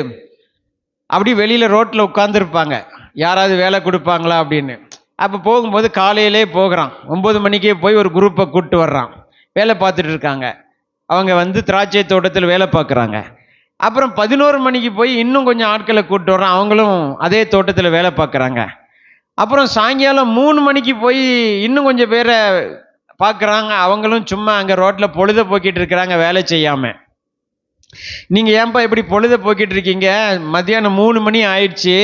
அப்படி வெளியில் ரோட்டில் உட்காந்துருப்பாங்க, யாராவது வேலை கொடுப்பாங்களா அப்படின்னு. அப்போ போகும்போது காலையிலே போகிறான், 9 மணிக்கே போய் ஒரு குரூப்பை கூப்பிட்டு வர்றான். வேலை பார்த்துட்டு இருக்காங்க அவங்க, திராட்சை தோட்டத்தில் வேலை பார்க்குறாங்க. அப்புறம் 11 மணிக்கு போய் இன்னும் கொஞ்சம் ஆட்களை கூப்பிட்டு வர்றான், அவங்களும் அதே தோட்டத்தில் வேலை பார்க்குறாங்க. அப்புறம் சாயங்காலம் 3 மணிக்கு போய் இன்னும் கொஞ்சம் பேரை பார்க்குறாங்க, அவங்களும் சும்மா அங்கே ரோட்டில் பொழுத போக்கிட்டு இருக்கிறாங்க வேலை செய்யாமல். நீங்கள் ஏன்பா இப்படி பொழுத போக்கிட்டு இருக்கீங்க, மத்தியானம் 3 மணி ஆயிடுச்சு,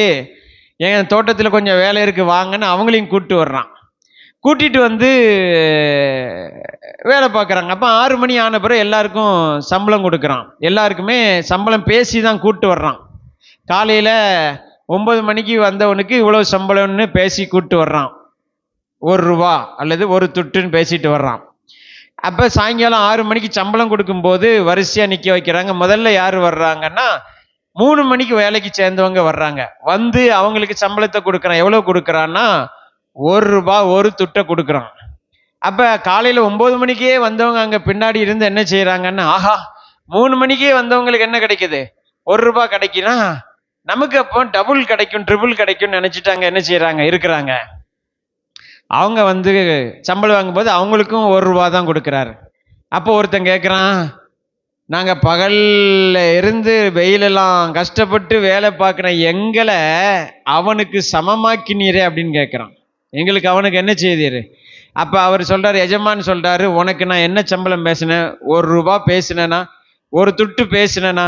என் தோட்டத்தில் கொஞ்சம் வேலை இருக்குது வாங்கன்னு அவங்களையும் கூப்பிட்டு வர்றான். கூட்டிகிட்டு வேலை பார்க்குறாங்க. அப்போ 6 மணி ஆன பிறகு எல்லாருக்கும் சம்பளம் கொடுக்குறான். எல்லாருக்குமே சம்பளம் பேசி தான் கூப்பிட்டு வர்றான். காலையில் 9 மணிக்கு வந்தவனுக்கு இவ்வளோ சம்பளம்னு பேசி கூப்பிட்டு வர்றான், 1 ரூபா அல்லது 1 துட்டுன்னு பேசிட்டு வர்றான். அப்போ சாயங்காலம் 6 மணிக்கு சம்பளம் கொடுக்கும்போது வரிசையாக நிற்க வைக்கிறாங்க. முதல்ல யார் வர்றாங்கன்னா, 3 மணிக்கு வேலைக்கு சேர்ந்தவங்க வர்றாங்க. அவங்களுக்கு சம்பளத்தை கொடுக்குறான். எவ்வளோ கொடுக்குறான்னா 1 ரூபா 1 துட்டை கொடுக்குறான். அப்போ காலையில் 9 மணிக்கே வந்தவங்க அங்கே பின்னாடி இருந்து என்ன செய்கிறாங்கன்னா, ஆஹா 3 மணிக்கே வந்தவங்களுக்கு என்ன கிடைக்குது, 1 ரூபா கிடைக்குன்னா நமக்கு அப்போ டபுள் கிடைக்கும், ட்ரிபிள் கிடைக்கும்னு நினச்சிட்டாங்க. என்ன செய்கிறாங்க, இருக்கிறாங்க. அவங்க சம்பளம் வாங்கும்போது அவங்களுக்கும் 1 ரூபா தான் கொடுக்குறாரு. அப்போ ஒருத்தன் கேட்குறான், நாங்கள் பகலில் இருந்து வெயிலெல்லாம் கஷ்டப்பட்டு வேலை பார்க்குற எங்களை அவனுக்கு சமமாக்கினீரே அப்படின்னு கேட்குறான். எங்களுக்கு அவனுக்கு என்ன செய்தீர்? அப்போ அவர் சொல்கிறார், எஜமான் சொல்கிறாரு, உனக்கு நான் என்ன சம்பளம் பேசினேன், 1 ரூபா பேசினேனா, 1 துட்டு பேசினேனா,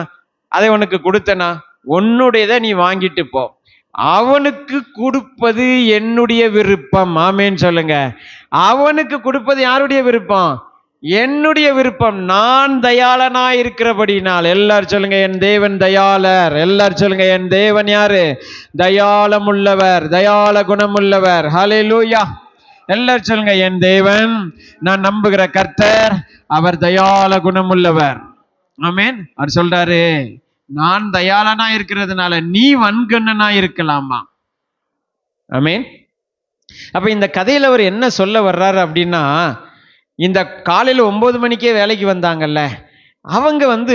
அதை உனக்கு கொடுத்தனா, உன்னுடையதை நீ வாங்கிட்டு போ, அவனுக்கு கொடுப்பது என்னுடைய விருப்பம். ஆமேன்னு சொல்லுங்க. அவனுக்கு கொடுப்பது யாருடைய விருப்பம்? என்னுடைய விருப்பம். நான் தயாளனா இருக்கிறபடினால். எல்லாரும் சொல்லுங்க, என் தேவன் தயாளர். எல்லாரும் சொல்லுங்க, என் தேவன் யாரு? தயாளம் உள்ளவர், தயாள குணம் உள்ளவர். ஹல்லேலூயா. எல்லாரும் சொல்லுங்க, என் தேவன், நான் நம்புகிற கர்த்தர், அவர் தயாள குணம் உள்ளவர். ஆமேன். அவர் சொல்றாரு, நான் தயாளனா இருக்கிறதுனால நீ வன்கண்ணனா இருக்கலாமா. ஆமேன். அப்ப இந்த கதையில அவர் என்ன சொல்ல வர்றாரு அப்படின்னா, இந்த காலையில் 9 மணிக்கே வேலைக்கு வந்தாங்கல்ல, அவங்க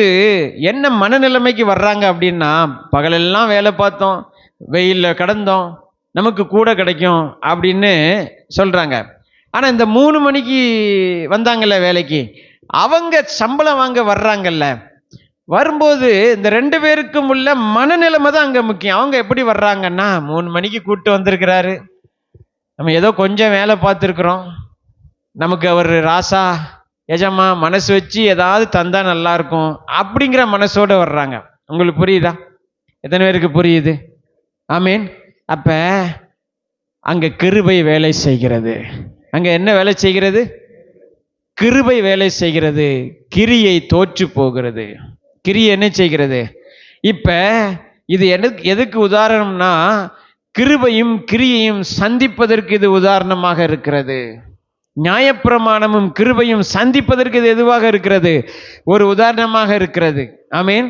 என்ன மனநிலைமைக்கு வர்றாங்க அப்படின்னா, பகலெல்லாம் வேலை பார்த்தோம், வெயிலில் கடந்தோம், நமக்கு கூட கிடைக்கும் அப்படின்னு சொல்றாங்க. ஆனால் இந்த 3 மணிக்கு வந்தாங்கல்ல வேலைக்கு, அவங்க சம்பளம் வாங்க வர்றாங்கல்ல, வரும்போது இந்த 2 பேருக்கும் உள்ள மனநிலைமை தான் அங்கே முக்கியம். அவங்க எப்படி வர்றாங்கன்னா, 3 மணிக்கு கூப்பிட்டு வந்திருக்கிறாரு, நம்ம ஏதோ கொஞ்சம் வேலை பார்த்துருக்குறோம், நமக்கு அவர் ராசா எஜமா மனசு வச்சு ஏதாவது தந்தா நல்லா இருக்கும் அப்படிங்கிற மனசோட வர்றாங்க. உங்களுக்கு புரியுதா? எத்தனை பேருக்கு புரியுது? ஆமீன். அப்ப அங்க கிருபை வேலை செய்கிறது. அங்க என்ன வேலை செய்கிறது? கிருபை வேலை செய்கிறது. கிரியை தோற்று போகிறது. கிரியை என்ன செய்கிறது? இப்ப இது எதுக்கு உதாரணம்னா, கிருபையும் கிரியையும் சந்திப்பதற்கு இது உதாரணமாக இருக்கிறது. நியாயப்பிரமாணமும் கிருபையும் சந்திப்பதற்கு இது எதுவாக இருக்கிறது? ஒரு உதாரணமாக இருக்கிறது. ஆமீன்.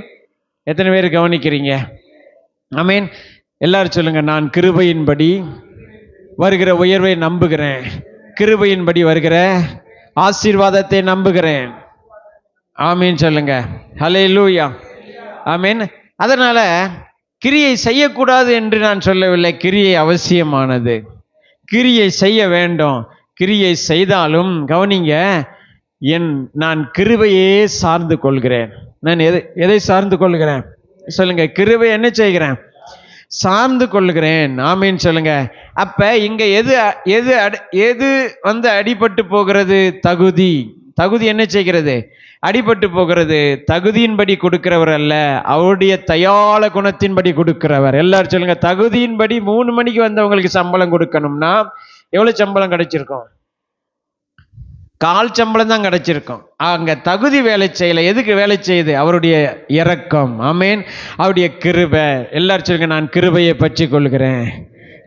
எத்தனை பேர் கவனிக்கிறீங்க? ஆமீன். எல்லாரும் சொல்லுங்க, நான் கிருபையின்படி வருகிற உயர்வை நம்புகிறேன், கிருபையின்படி வருகிற ஆசீர்வாதத்தை நம்புகிறேன். ஆமீன் சொல்லுங்க. ஹல்லேலூயா. ஆமீன். அதனால கிரியை செய்யக்கூடாது என்று நான் சொல்லவில்லை. கிரியை அவசியமானது, கிரியை செய்ய வேண்டும். கிரியை செய்தாலும் கவனிங்க, நான் கிருபையே சார்ந்து கொள்கிறேன். நான் எதை சார்ந்து கொள்கிறேன் சொல்லுங்க? கிருபை என்ன செய்கிறேன்? சார்ந்து கொள்கிறேன். ஆமீன் சொல்லுங்க. அப்ப இங்க எது எது எது அடிபட்டு போகிறது? தகுதி. தகுதி என்ன செய்கிறது? அடிபட்டு போகிறது. தகுதியின்படி கொடுக்கிறவர் அல்ல, அவருடைய தயாள குணத்தின்படி கொடுக்கிறவர். எல்லாரும் சொல்லுங்க, தகுதியின்படி 3 மணிக்கு வந்தவங்களுக்கு சம்பளம் கொடுக்கணும்னா எவ்வளவு சம்பளம் கிடைச்சிருக்கும்? கால் சம்பளம் தான் கிடைச்சிருக்கும். அங்க தகுதி வேலை செய்யல. எதுக்கு வேலை செய்யுது? அவருடைய இரக்கம். ஆமீன். அவருடைய கிருபை. எல்லாரும் சொல்லுங்க, நான் கிருபையை பற்றி கொள்கிறேன்.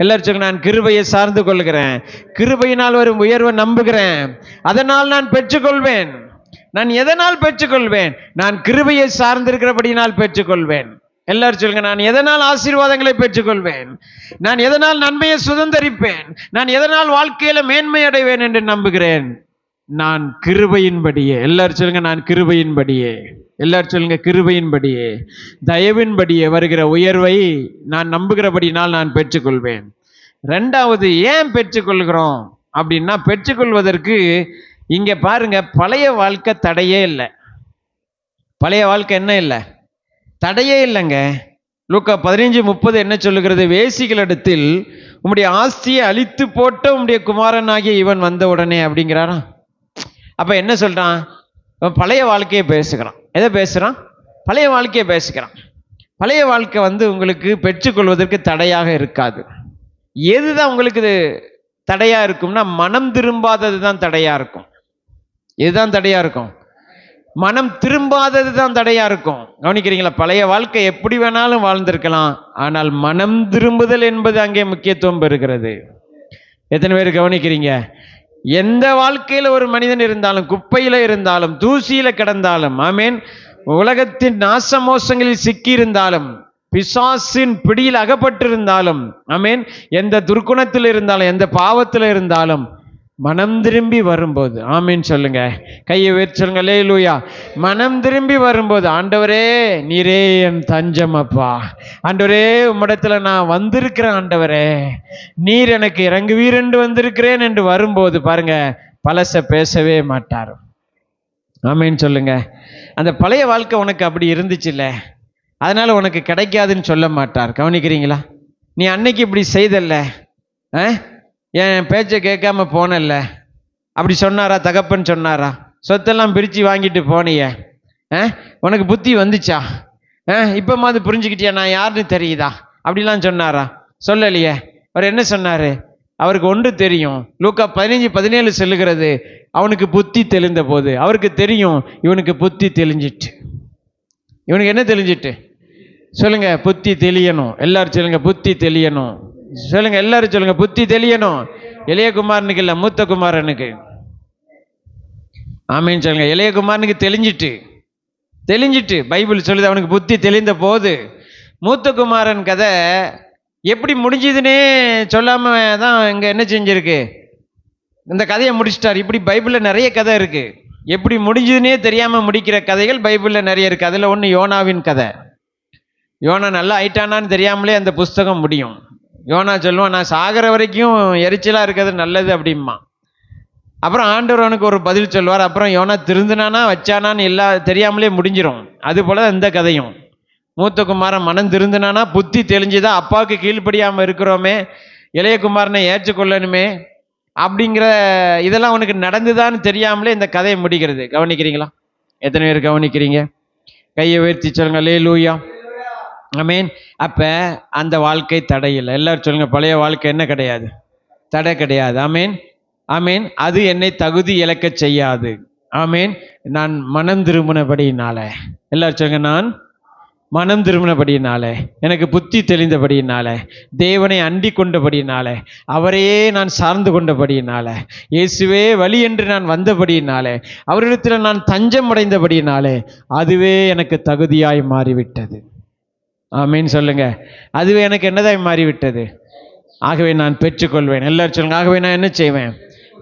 எல்லாரும் சொல்லுங்க, நான் கிருபையை சார்ந்து கொள்கிறேன். கிருபையினால் வரும் உயர்வை நம்புகிறேன். அதனால் நான் பெற்றுக்கொள்வேன். நான் எதனால் பெற்றுக்கொள்வேன்? நான் கிருபையை சார்ந்திருக்கிறபடினால் பெற்றுக்கொள்வேன். எல்லாரும் சொல்லுங்க, நான் எதனால் ஆசீர்வாதங்களை பெற்றுக்கொள்வேன்? நான் எதனால் நன்மையை சுதந்தரிப்பேன்? நான் எதனால் வாழ்க்கையில மேன்மை அடைவேன் என்று நம்புகிறேன்? நான் கிருபையின்படியே. எல்லாரும் சொல்லுங்க, நான் கிருபையின்படியே. எல்லாரும் சொல்லுங்க, கிருபையின்படியே, தயவின்படியே வருகிற உயர்வை நான் நம்புகிறபடினால் நான் பெற்றுக்கொள்வேன். 2வது, ஏன் பெற்றுக்கொள்கிறோம் அப்படின்னா, பெற்றுக்கொள்வதற்கு இங்க பாருங்க, பழைய வாழ்க்கை தடையே இல்லை. பழைய வாழ்க்கை என்ன இல்லை? தடையே இல்லைங்க. லூக்கா 15:30 என்ன சொல்லுகிறது? வேசிகளிடத்தில் உம்முடைய ஆஸ்தியை அழித்து போட்ட உம்முடைய குமாரனாகிய இவன் வந்த உடனே அப்படிங்கிறாரா? அப்ப என்ன சொல்றான்? பழைய வாழ்க்கையை பேசுகிறான். எதை பேசுறான்? பழைய வாழ்க்கையை பேசுகிறான். பழைய வாழ்க்கை உங்களுக்கு பெற்றுக்கொள்வதற்கு தடையாக இருக்காது. எதுதான் உங்களுக்கு தடையா இருக்கும்னா, மனம் திரும்பாதது தான் தடையா இருக்கும். எதுதான் தடையா இருக்கும்? மனம் திரும்பாதது தான் தடையா இருக்கும். கவனிக்கிறீங்களா? பழைய வாழ்க்கை எப்படி வேணாலும் வாழ்ந்திருக்கலாம், ஆனால் மனம் திரும்புதல் என்பது அங்கே முக்கியத்துவம் பெறுகிறது. எத்தனை பேர் கவனிக்கிறீங்க? எந்த வாழ்க்கையில ஒரு மனிதன் இருந்தாலும், குப்பையில இருந்தாலும், தூசியில கிடந்தாலும், ஆமீன், உலகத்தின் நாசமோசங்களில் சிக்கி இருந்தாலும், பிசாசின் பிடியில் அகப்பட்டிருந்தாலும், ஆமீன், எந்த துர்க்குணத்தில் இருந்தாலும், எந்த பாவத்தில் இருந்தாலும், மனம் திரும்பி வரும்போது, ஆமீன் சொல்லுங்க, கையை உயர்த்தி சொல்லுங்க, அல்லேலூயா. மனம் திரும்பி வரும்போது, ஆண்டவரே நீரே என் தஞ்சம் அப்பா, ஆண்டவரே உம்மிடத்துல நான் வந்திருக்கிறேன், ஆண்டவரே நீர் எனக்கு இறங்குவீர் என்று வந்திருக்கிறேன் என்று வரும்போது பாருங்க, பழச பேசவே மாட்டார். ஆமீன் சொல்லுங்க. அந்த பழைய வாழ்க்கை உனக்கு அப்படி இருந்துச்சுல்ல, அதனால உனக்கு கிடைக்காதுன்னு சொல்ல மாட்டார். கவனிக்கிறீங்களா? நீ அன்னைக்கு இப்படி செய்தல்ல, என் பேச்சை கேட்காம போனல்ல, அப்படி சொன்னாரா? தகப்பன் சொன்னாரா? சொத்தெல்லாம் பிரித்து வாங்கிட்டு போனிய, உனக்கு புத்தி வந்துச்சா? இப்போ மாதிரி புரிஞ்சுக்கிட்டியா நான் யாருன்னு தெரியுதா? அப்படிலாம் சொன்னாரா? சொல்லலையே. அவர் என்ன சொன்னார்? அவருக்கு ஒன்று தெரியும். லூக்கா 15:17 சொல்லுகிறது, அவனுக்கு புத்தி தெளிந்த போது அவருக்கு தெரியும், இவனுக்கு புத்தி தெளிஞ்சிட்டு. இவனுக்கு என்ன தெளிஞ்சிட்டு சொல்லுங்க? புத்தி தெளியணும். எல்லாரும் சொல்லுங்க, புத்தி தெளியணும். சொல்லுங்க, எல்லாரும் சொல்லுங்க, புத்தி தெளியணும். இளைய குமாரனுக்கு இல்லை, மூத்த குமாரனுக்கு. ஆமீன் சொல்லுங்க. இளைய குமாரனுக்கு தெளிஞ்சிட்டு பைபிள் சொல்லுது, அவனுக்கு புத்தி தெளிந்த போது. மூத்த குமாரன் கதை எப்படி முடிஞ்சதுன்னே சொல்லாம தான் இங்க என்ன செஞ்சிருக்கு, இந்த கதையை முடிச்சிட்டார். இப்படி பைபிளில் நிறைய கதை இருக்கு. எப்படி முடிஞ்சதுன்னே தெரியாம முடிக்கிற கதைகள் பைபிளில் நிறைய இருக்கு. அதுல ஒன்று யோனாவின் கதை. யோனா நல்லா ஆயிட்டானான்னு தெரியாமலே அந்த புஸ்தகம் முடியும். யோனா சொல்லுவான், நான் சாகிற வரைக்கும் எரிச்சலாக இருக்கிறது நல்லது அப்படிம்மா. அப்புறம் ஆண்டவர் அவனுக்கு ஒரு பதில் சொல்லுவார். அப்புறம் யோனா திருந்தினானா வச்சானான்னு தெரியாமலே முடிஞ்சிடும். அது போல இந்த கதையும், மூத்த குமாரன் மனம் திருந்தினானா, புத்தி தெளிஞ்சுதான், அப்பாவுக்கு கீழ்ப்படியாமல் இருக்கிறோமே, இளைய குமாரனை ஏற்றுக்கொள்ளணுமே அப்படிங்கிற இதெல்லாம் அவனுக்கு நடந்துதான்னு தெரியாமலே இந்த கதையை முடிக்கிறது. கவனிக்கிறீங்களா? எத்தனை பேர் கவனிக்கிறீங்க? கையை உயர்த்தி சொல்லுங்க, அல்லேலூயா. ஆமீன். அப்ப அந்த வாழ்க்கை தடையில்லை. எல்லாரும் சொல்லுங்க, பழைய வாழ்க்கை என்ன கிடையாது? தடை கிடையாது. ஆமேன், ஆமேன். அது என்னை தகுதி இழக்க செய்யாது. ஆமேன். நான் மனம் திரும்பினபடியினால, எல்லாரும் சொல்லுங்க, நான் மனம் திரும்பினபடியினால, எனக்கு புத்தி தெளிந்தபடியினால, தேவனை அண்டி கொண்டபடியினால, அவரையே நான் சார்ந்து கொண்டபடியினால, இயேசுவே வழி என்று நான் வந்தபடியினால, அவரிடத்தில் நான் தஞ்சம் அடைந்தபடியினாலே அதுவே எனக்கு தகுதியாய் மாறிவிட்டது. ஆமீன் சொல்லுங்க. அதுவே எனக்கு என்னதாய் மாறிவிட்டது? ஆகவே நான் பெற்றுக்கொள்வேன். எல்லாரும் சொல்லுங்க, ஆகவே நான் என்ன செய்வேன்?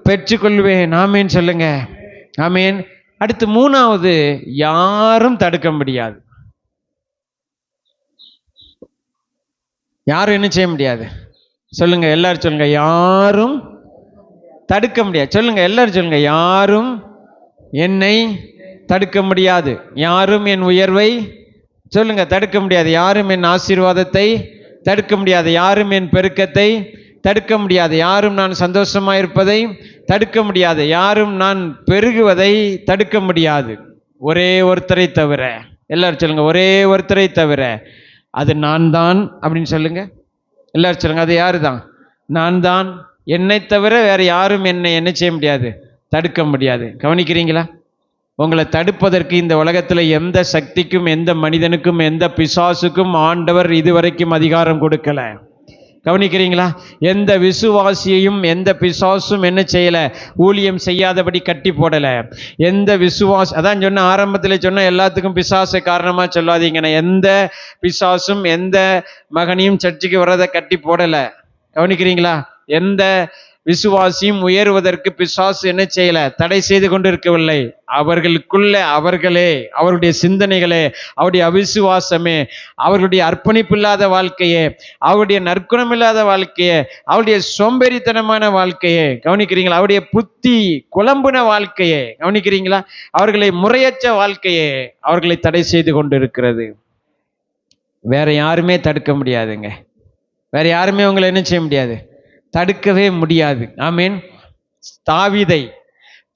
பெற்றுக்கொள்வேன். ஆமீன் சொல்லுங்க. ஆமீன். அடுத்து மூணாவது, யாரும் தடுக்க முடியாது. யாரும் என்ன செய்ய முடியாது? சொல்லுங்க, எல்லாரும் சொல்லுங்க, யாரும் தடுக்க முடியாது. சொல்லுங்க, எல்லாரும் சொல்லுங்க, யாரும் என்னை தடுக்க முடியாது. யாரும் என் உயர்வை சொல்லுங்க தடுக்க முடியாது. யாரும் என் ஆசீர்வாதத்தை தடுக்க முடியாது. யாரும் என் பெருக்கத்தை தடுக்க முடியாது. யாரும் நான் சந்தோஷமா இருப்பதை தடுக்க முடியாது. யாரும் நான் பெருகுவதை தடுக்க முடியாது. ஒரே ஒருத்தரை தவிர. எல்லாரும் சொல்லுங்க, ஒரே ஒருத்தரை தவிர. அது நான் தான் அப்படின்னு சொல்லுங்க. எல்லாரும் சொல்லுங்க, அது யாரு தான்? நான் தான். என்னை தவிர வேற யாரும் என்னை என்ன செய்ய முடியாது? தடுக்க முடியாது. கவனிக்கிறீங்களா? உங்களை தடுப்பதற்கு இந்த உலகத்தில் எந்த சக்திக்கும், எந்த மனிதனுக்கும், எந்த பிசாசுக்கும் ஆண்டவர் இதுவரைக்கும் அதிகாரம் கொடுக்கல. கவனிக்கிறீங்களா? எந்த விசுவாசியையும் எந்த பிசாசும் என்ன செய்யல? ஊழியம் செய்யாதபடி கட்டி போடல. எந்த விசுவாசி, அதான் சொன்ன ஆரம்பத்தில் சொன்ன, எல்லாத்துக்கும் பிசாசை காரணமா சொல்லாதீங்கன்னு. எந்த பிசாசும் எந்த மகனையும் சர்ச்சுக்கு வர்றதை கட்டி போடல. கவனிக்கிறீங்களா? எந்த விசுவாசியும் உயர்வதற்கு பிசாசு என்ன செய்யல? தடை செய்து கொண்டிருக்கவில்லை. அவர்களுக்குள்ள அவர்களே, அவருடைய சிந்தனைகளே, அவருடைய அவிசுவாசமே, அவர்களுடைய அர்ப்பணிப்பு இல்லாத வாழ்க்கையே, அவருடைய நற்குணம் இல்லாத வாழ்க்கையே, அவருடைய சோம்பேறித்தனமான வாழ்க்கையே, கவனிக்கிறீங்களா? அவருடைய புத்தி குழம்புன வாழ்க்கையே, கவனிக்கிறீங்களா? அவர்களை முறையற்ற வாழ்க்கையே அவர்களை தடை செய்து கொண்டிருக்கிறது. வேற யாருமே தடுக்க முடியாதுங்க. வேற யாருமே உங்களை என்ன செய்ய முடியாது? தடுக்கவே முடியாது. ஆமீன்.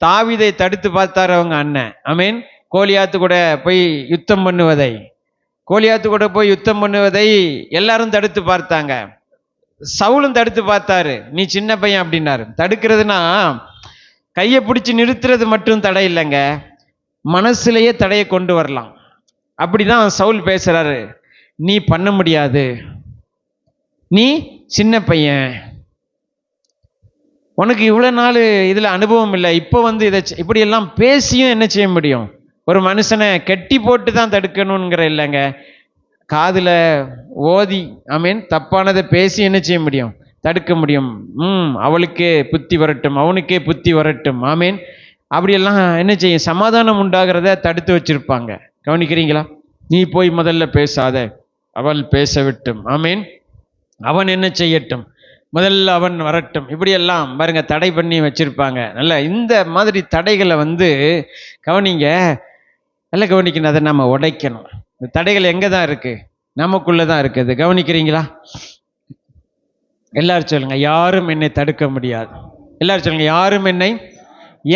தாவீதை தடுத்து பார்த்தார் அவங்க அண்ணன். ஆமீன். கோலியாத்து கூட போய் யுத்தம் பண்ணுவதை எல்லாரும் தடுத்து பார்த்தாங்க. சவுலும் தடுத்து பார்த்தாரு. நீ சின்ன பையன் அப்படின்னாரு. தடுக்கிறதுனா கையை பிடிச்சி நிறுத்துறது மட்டும் தடை இல்லைங்க, மனசுலேயே தடையை கொண்டு வரலாம். அப்படிதான் சவுல் பேசுறாரு. நீ பண்ண முடியாது, நீ சின்ன பையன், உனக்கு இவ்வளோ நாள் இதில் அனுபவம் இல்லை, இப்போ இதை இப்படியெல்லாம் பேசியும் என்ன செய்ய முடியும்? ஒரு மனுஷனை கெட்டி போட்டு தான் தடுக்கணுங்கிற இல்லைங்க, காதில் ஓதி ஆமீன் தப்பானதை பேசி என்ன செய்ய முடியும்? தடுக்க முடியும். அவளுக்கே புத்தி வரட்டும், அவனுக்கே புத்தி வரட்டும். ஆமீன். அப்படியெல்லாம் என்ன செய்யும்? சமாதானம் உண்டாகிறத தடுத்து வச்சிருப்பாங்க. கவனிக்கிறீங்களா? நீ போய் முதல்ல பேசாத, அவள் பேச விட்டும். ஆமீன். அவன் என்ன செய்யட்டும், முதல்ல அவன் வரட்டும். இப்படியெல்லாம் பாருங்க தடை பண்ணி வச்சிருப்பாங்க. நல்ல இந்த மாதிரி தடைகளை கவனிங்க, நல்லா கவனிக்கணும். அதை நம்ம உடைக்கணும். இந்த தடைகள் எங்கே தான் இருக்கு? நமக்குள்ளதான் இருக்குது. கவனிக்கிறீங்களா? எல்லாரும் சொல்லுங்க, யாரும் என்னை தடுக்க முடியாது. எல்லாரும் சொல்லுங்க, யாரும் என்னை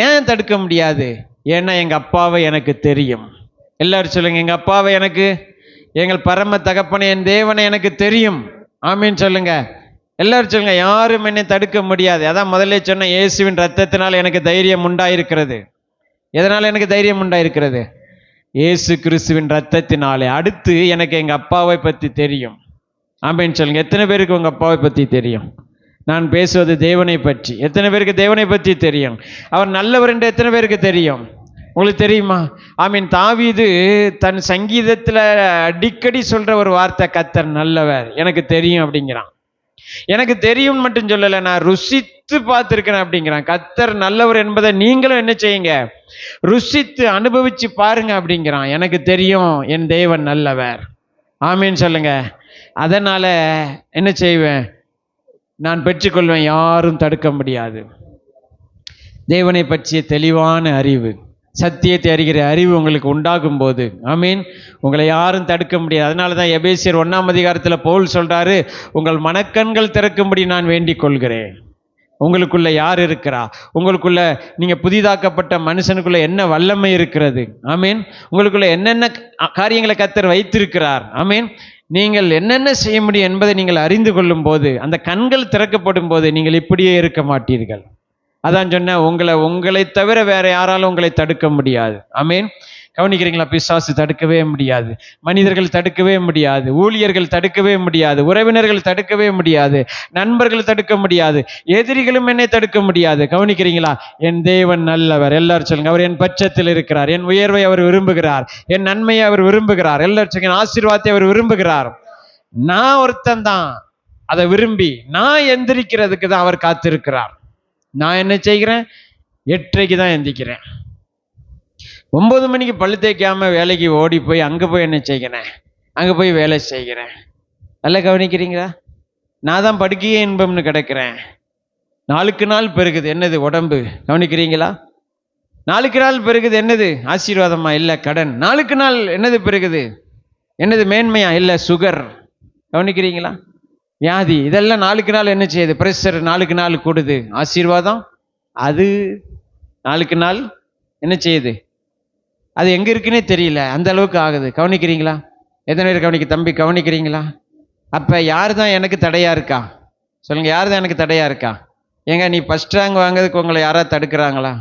ஏன் தடுக்க முடியாது? ஏன்னா எங்க அப்பாவை எனக்கு தெரியும். எல்லாரும் சொல்லுங்க, எங்க அப்பாவை எனக்கு, எங்கள் பரம தகப்பனை, என் தேவனை எனக்கு தெரியும். ஆமீன் சொல்லுங்க. எல்லாரும் சொல்லுங்க, யாரும் என்னை தடுக்க முடியாது. அதான் முதல்ல சொன்ன, இயேசுவின் ரத்தத்தினால் எனக்கு தைரியம் உண்டாயிருக்கிறது. எதனால எனக்கு தைரியம் உண்டாயிருக்கிறது? இயேசு கிறிஸ்துவின் ரத்தத்தினாலே. அடுத்து எனக்கு எங்க அப்பாவை பற்றி தெரியும். ஆமீன் சொல்லுங்க. எத்தனை பேருக்கு உங்க அப்பாவை பற்றி தெரியும்? நான் பேசுவது தேவனை பற்றி. எத்தனை பேருக்கு தேவனை பற்றி தெரியும்? அவர் நல்லவர் என்று எத்தனை பேருக்கு தெரியும்? உங்களுக்கு தெரியுமா? ஆமீன். தாவீது தன் சங்கீதத்தில் அடிக்கடி சொல்ற ஒரு வார்த்தை, கர்த்தர் நல்லவர், எனக்கு தெரியும் அப்படிங்கிறான். எனக்கு தெரியும் மட்டும் சொல்லலை, நான் ருசித்து பார்த்திருக்கிறேன் அப்படிங்கிறான். கர்த்தர் நல்லவர் என்பதை நீங்களும் என்ன செய்யுங்க? ருசித்து அனுபவிச்சு பாருங்க அப்படிங்கிறான். எனக்கு தெரியும் என் தேவன் நல்லவர். ஆமீன் சொல்லுங்க. அதனால என்ன செய்வேன்? நான் பெற்றுக்கொள்வேன். யாரும் தடுக்க முடியாது. தேவனை பற்றிய தெளிவான அறிவு, சத்தியத்தை அறிகிற அறிவு உங்களுக்கு உண்டாகும் போது, ஆமீன், உங்களை யாரும் தடுக்க முடியாது. அதனால தான் எபேசியர் 1ஆம் அதிகாரத்தில் பவுல் சொல்றாரு, உங்கள் மனக்கண்கள் திறக்கும்படி நான் வேண்டிக் கொள்கிறேன். உங்களுக்குள்ள யார் இருக்கிறா? உங்களுக்குள்ள நீங்க புதிதாக்கப்பட்ட மனுஷனுக்குள்ள என்ன வல்லமை இருக்கிறது? ஆமீன். உங்களுக்குள்ள என்னென்ன காரியங்களை கர்த்தர் வைத்திருக்கிறார்? ஆமீன். நீங்கள் என்னென்ன செய்ய முடியும் என்பதை நீங்கள் அறிந்து கொள்ளும் போது, அந்த கண்கள் திறக்கப்படும் போது நீங்கள் இப்படியே இருக்க மாட்டீர்கள். அதான் சொன்னேன், உங்களை தவிர வேற யாராலும் உங்களை தடுக்க முடியாது. ஆமென். கவனிக்கிறீங்களா? பிசாசு தடுக்கவே முடியாது, மனிதர்கள் தடுக்கவே முடியாது, ஊழியர்கள் தடுக்கவே முடியாது, உறவினர்கள் தடுக்கவே முடியாது, நண்பர்கள் தடுக்க முடியாது, எதிரிகளும் என்னை தடுக்க முடியாது. கவனிக்கிறீங்களா? என் தேவன் நல்லவர். எல்லாரும் சொல்லுங்க, அவர் என் பட்சத்தில் இருக்கிறார். என் உயர்வை அவர் விரும்புகிறார், என் நன்மையை அவர் விரும்புகிறார். எல்லாரும் சொல்லுங்க, என் ஆசீர்வாதத்தை அவர் விரும்புகிறார். நான் ஒருத்தன் தான் அதை விரும்பி நான் எந்திரிக்கிறதுக்கு தான் அவர் காத்திருக்கிறார். நான் என்ன செய்கிறேன்? 8:30 தான் எந்திக்கிறேன். 9 மணிக்கு பல்லு தேய்க்காம வேலைக்கு ஓடி போய் அங்கே போய் என்ன செய்கிறேன்? அங்கே போய் வேலை செய்கிறேன். நல்லா கவனிக்கிறீங்களா? நான் தான் படுக்கையே இன்பம்னு கிடக்கிறேன். நாளுக்கு நாள் பெருகுது. என்னது? உடம்பு. கவனிக்கிறீங்களா? நாளுக்கு நாள் பெருகுது. என்னது? ஆசீர்வாதமா? இல்லை, கடன். நாளுக்கு நாள் என்னது பெருகுது? என்னது? மேன்மையா? இல்லை, சுகர். கவனிக்கிறீங்களா? வியாதி. இதெல்லாம் நாளுக்கு நாள் என்ன செய்யுது? பிரஷர் நாளுக்கு நாள் கூடுது. ஆசீர்வாதம் அது நாளுக்கு நாள் என்ன செய்யுது? அது எங்கே இருக்குன்னே தெரியல, அந்த அளவுக்கு ஆகுது. கவனிக்கிறீங்களா? எத்தனை பேர் கவனிக்க? தம்பி கவனிக்கிறீங்களா? அப்போ யார் தான் எனக்கு தடையாக இருக்கா? சொல்லுங்கள், யார் தான் எனக்கு தடையாக இருக்கா? ஏங்க, நீ ஃபஸ்ட் ரேங்க் வாங்கிறதுக்கு உங்களை யாராவது தடுக்கிறாங்களா?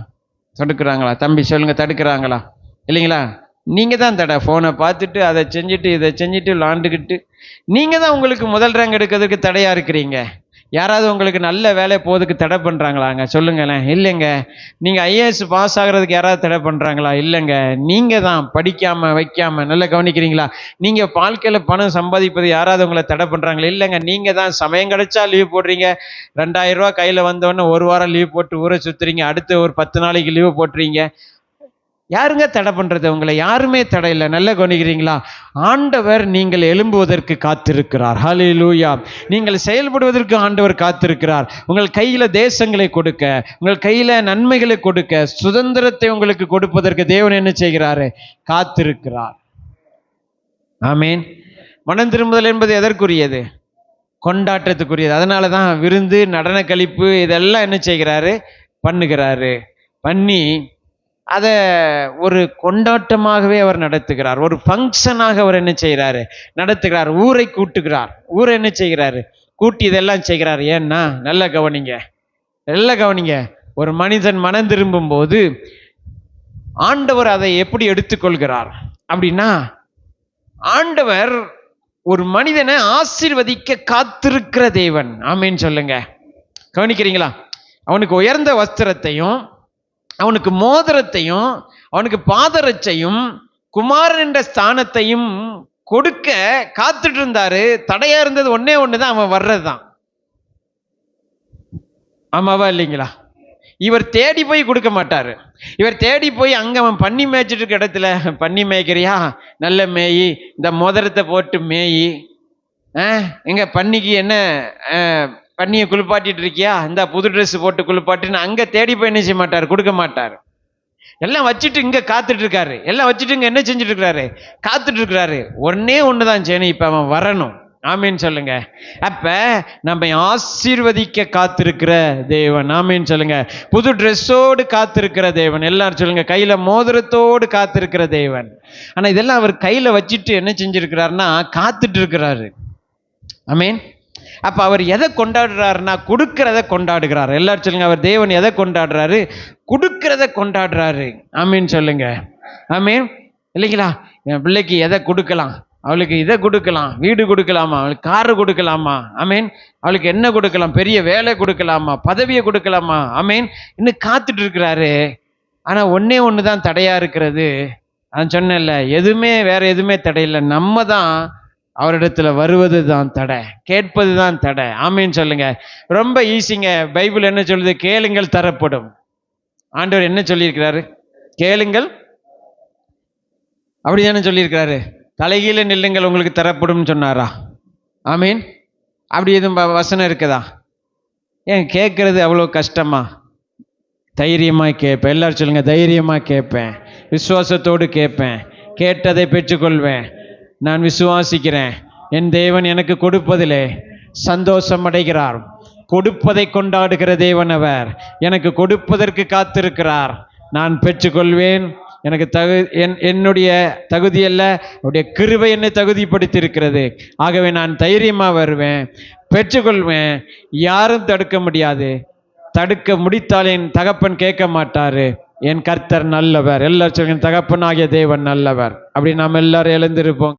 தம்பி சொல்லுங்கள், தடுக்கிறாங்களா? இல்லைங்களா? நீங்கள் தான் தடை. ஃபோனை பார்த்துட்டு அதை செஞ்சுட்டு இதை செஞ்சுட்டு விளாண்டுக்கிட்டு நீங்கள் தான் உங்களுக்கு முதல் ரேங்க் எடுக்கிறதுக்கு தடையாக இருக்கிறீங்க. யாராவது உங்களுக்கு நல்ல வேலை போகிறதுக்கு தடை பண்ணுறாங்களாங்க? சொல்லுங்களேன். இல்லைங்க. நீங்கள் ஐஏஎஸ் பாஸ் ஆகிறதுக்கு யாராவது தடை பண்ணுறாங்களா? இல்லைங்க. நீங்கள் தான் படிக்காமல் வைக்காமல். நல்லா கவனிக்கிறீங்களா? நீங்கள் வாழ்க்கையில் பணம் சம்பாதிப்பது யாராவது உங்களை தடை பண்ணுறாங்களா? இல்லைங்க. நீங்கள் தான் சமயம் கிடைச்சா லீவ் போடுறீங்க. 2000 ரூபா கையில் வந்தோடனே 1 வாரம் லீவ் போட்டு ஊரை சுற்றுறீங்க. அடுத்து ஒரு 10 நாளைக்கு லீவு போட்டுறீங்க. யாருங்க தடை பண்றது? உங்களை யாருமே தடை இல்லை. நல்லா கவனிக்கிறீங்களா? ஆண்டவர் நீங்கள் எழும்புவதற்கு காத்திருக்கிறார். ஹல்லேலூயா. நீங்கள் செயல்படுவதற்கு ஆண்டவர் காத்திருக்கிறார். உங்கள் கையில தேசங்களை கொடுக்க, உங்கள் கையில நன்மைகளை கொடுக்க, சுதந்திரத்தை உங்களுக்கு கொடுப்பதற்கு தேவன் என்ன செய்கிறாரு? காத்திருக்கிறார். ஆமீன். மனம் திரும்புதல் என்பது எதற்குரியது? கொண்டாட்டத்துக்குரியது. அதனால தான் விருந்து, நடன கழிப்பு இதெல்லாம் என்ன செய்கிறாரு? பண்ணுகிறாரு. பண்ணி அதை ஒரு கொண்டாட்டமாகவே அவர் நடத்துகிறார். ஒரு ஃபங்க்ஷனாக அவர் என்ன செய்கிறாரு? நடத்துகிறார். ஊரை கூட்டுகிறார். ஊரை என்ன செய்கிறாரு? கூட்டி இதெல்லாம் செய்கிறார். ஏன்னா, நல்லா கவனிங்க. ஒரு மனிதன் மனம் திரும்பும் போது ஆண்டவர் அதை எப்படி எடுத்துக்கொள்கிறார் அப்படின்னா, ஆண்டவர் ஒரு மனிதனை ஆசீர்வதிக்க காத்திருக்கிற தேவன். ஆமீன் சொல்லுங்க. கவனிக்கிறீங்களா? அவனுக்கு உயர்ந்த வஸ்திரத்தையும், அவனுக்கு மோதிரத்தையும், அவனுக்கு பாதரட்சையும், குமாரன் என்ற ஸ்தானத்தையும் கொடுக்க காத்துட்டு இருந்தாரு. தடையா இருந்தது ஒன்னே ஒண்ணுதான், அவன் வர்றதுதான். ஆமாவா இல்லைங்களா? இவர் தேடி போய் கொடுக்க மாட்டாரு. இவர் தேடி போய் அங்க அவன் பண்ணி மேய்ச்சிட்டு இருக்க இடத்துல, பண்ணி மேய்க்கிறியா? நல்ல மேயி, இந்த மோதிரத்தை போட்டு மேயி, எங்க பண்ணிக்கு என்ன பண்ணியை குளிப்பாட்டிட்டு இருக்கியா? இந்த புது ட்ரெஸ் போட்டு குளிப்பாட்டுன்னு அங்க தேடி போய் என்ன செய்ய மாட்டார்? கொடுக்க மாட்டார். எல்லாம் வச்சுட்டு இங்க காத்துட்டு இருக்காரு. எல்லாம் வச்சுட்டு இங்க என்ன செஞ்சுட்டு இருக்கிறாரு? காத்துட்டு இருக்கிறாரு. ஒன்னே ஒண்ணுதான் செய்யணும், இப்ப அவன் வரணும். ஆமீன் சொல்லுங்க. அப்ப நம்ம ஆசீர்வதிக்க காத்திருக்கிற தேவன். ஆமீன் சொல்லுங்க. புது ட்ரெஸ்ஸோடு காத்திருக்கிற தேவன். எல்லாரும் சொல்லுங்க, கையில மோதிரத்தோடு காத்திருக்கிற தேவன். ஆனா இதெல்லாம் அவர் கையில வச்சுட்டு என்ன செஞ்சிருக்கிறாருன்னா காத்துட்டு இருக்கிறாரு. ஆமீன். அப்ப அவர் எதை கொண்டாடுறாருன்னா கொடுக்கிறத கொண்டாடுகிறார். எல்லாரும் சொல்லுங்க, அவர் தேவன் எதை கொண்டாடுறாரு? கொடுக்கிறத கொண்டாடுறாரு. ஆமீன் சொல்லுங்க. ஆமீன் இல்லைங்களா? என் பிள்ளைக்கு எதை கொடுக்கலாம்? அவளுக்கு இதை கொடுக்கலாம், வீடு கொடுக்கலாமா? அவளுக்கு காரு கொடுக்கலாமா? ஆமீன். அவளுக்கு என்ன கொடுக்கலாம்? பெரிய வேலை கொடுக்கலாமா? பதவியை கொடுக்கலாமா? ஆமீன். இன்னும் காத்துட்டு இருக்கிறாரு. ஆனா ஒன்னே ஒண்ணுதான் தடையா இருக்கிறது. நான் சொன்னேன்ல, வேற எதுவுமே தடையில்லை. நம்ம தான் அவரிடத்துல வருவது தான் தடை, கேட்பது தான் தடை. ஆமீன் சொல்லுங்க. ரொம்ப ஈஸிங்க. பைபிள் என்ன சொல்லுது? கேளுங்கள் தரப்படும். ஆண்டவர் என்ன சொல்லியிருக்கிறாரு? கேளுங்கள். அப்படிதானே சொல்லியிருக்கிறாரு. தலைகீழ நில்லுங்கள் உங்களுக்கு தரப்படும் சொன்னாரா? ஆமீன். அப்படி எதுவும் வசனம் இருக்குதா? ஏன் கேட்கறது அவ்வளோ கஷ்டமா? தைரியமா கேட்பேன். எல்லாரும் சொல்லுங்க, தைரியமா கேட்பேன், விசுவாசத்தோடு கேட்பேன், கேட்டதை பெற்றுக்கொள்வேன். நான் விசுவாசிக்கிறேன், என் தேவன் எனக்கு கொடுப்பதிலே சந்தோஷம் அடைகிறார். கொடுப்பதை கொண்டாடுகிற தேவன் அவர். எனக்கு கொடுப்பதற்கு காத்திருக்கிறார். நான் பெற்றுக்கொள்வேன், எனக்கு என்னுடைய தகுதி அல்ல, அவருடைய கிருபை என்னை தகுதிப்படுத்தி இருக்கிறது. ஆகவே நான் தைரியமா வருவேன், பெற்றுக்கொள்வேன். யாரும் தடுக்க முடியாது. தடுக்க முடித்தால் என் தகப்பன் கேட்க மாட்டாரு. என் கர்த்தர் நல்லவர். எல்லாரும் சொல்லுங்க, தகப்பன் ஆகிய தேவன் நல்லவர். அப்படி நாம் எல்லாரும் எழுந்திருப்போம்.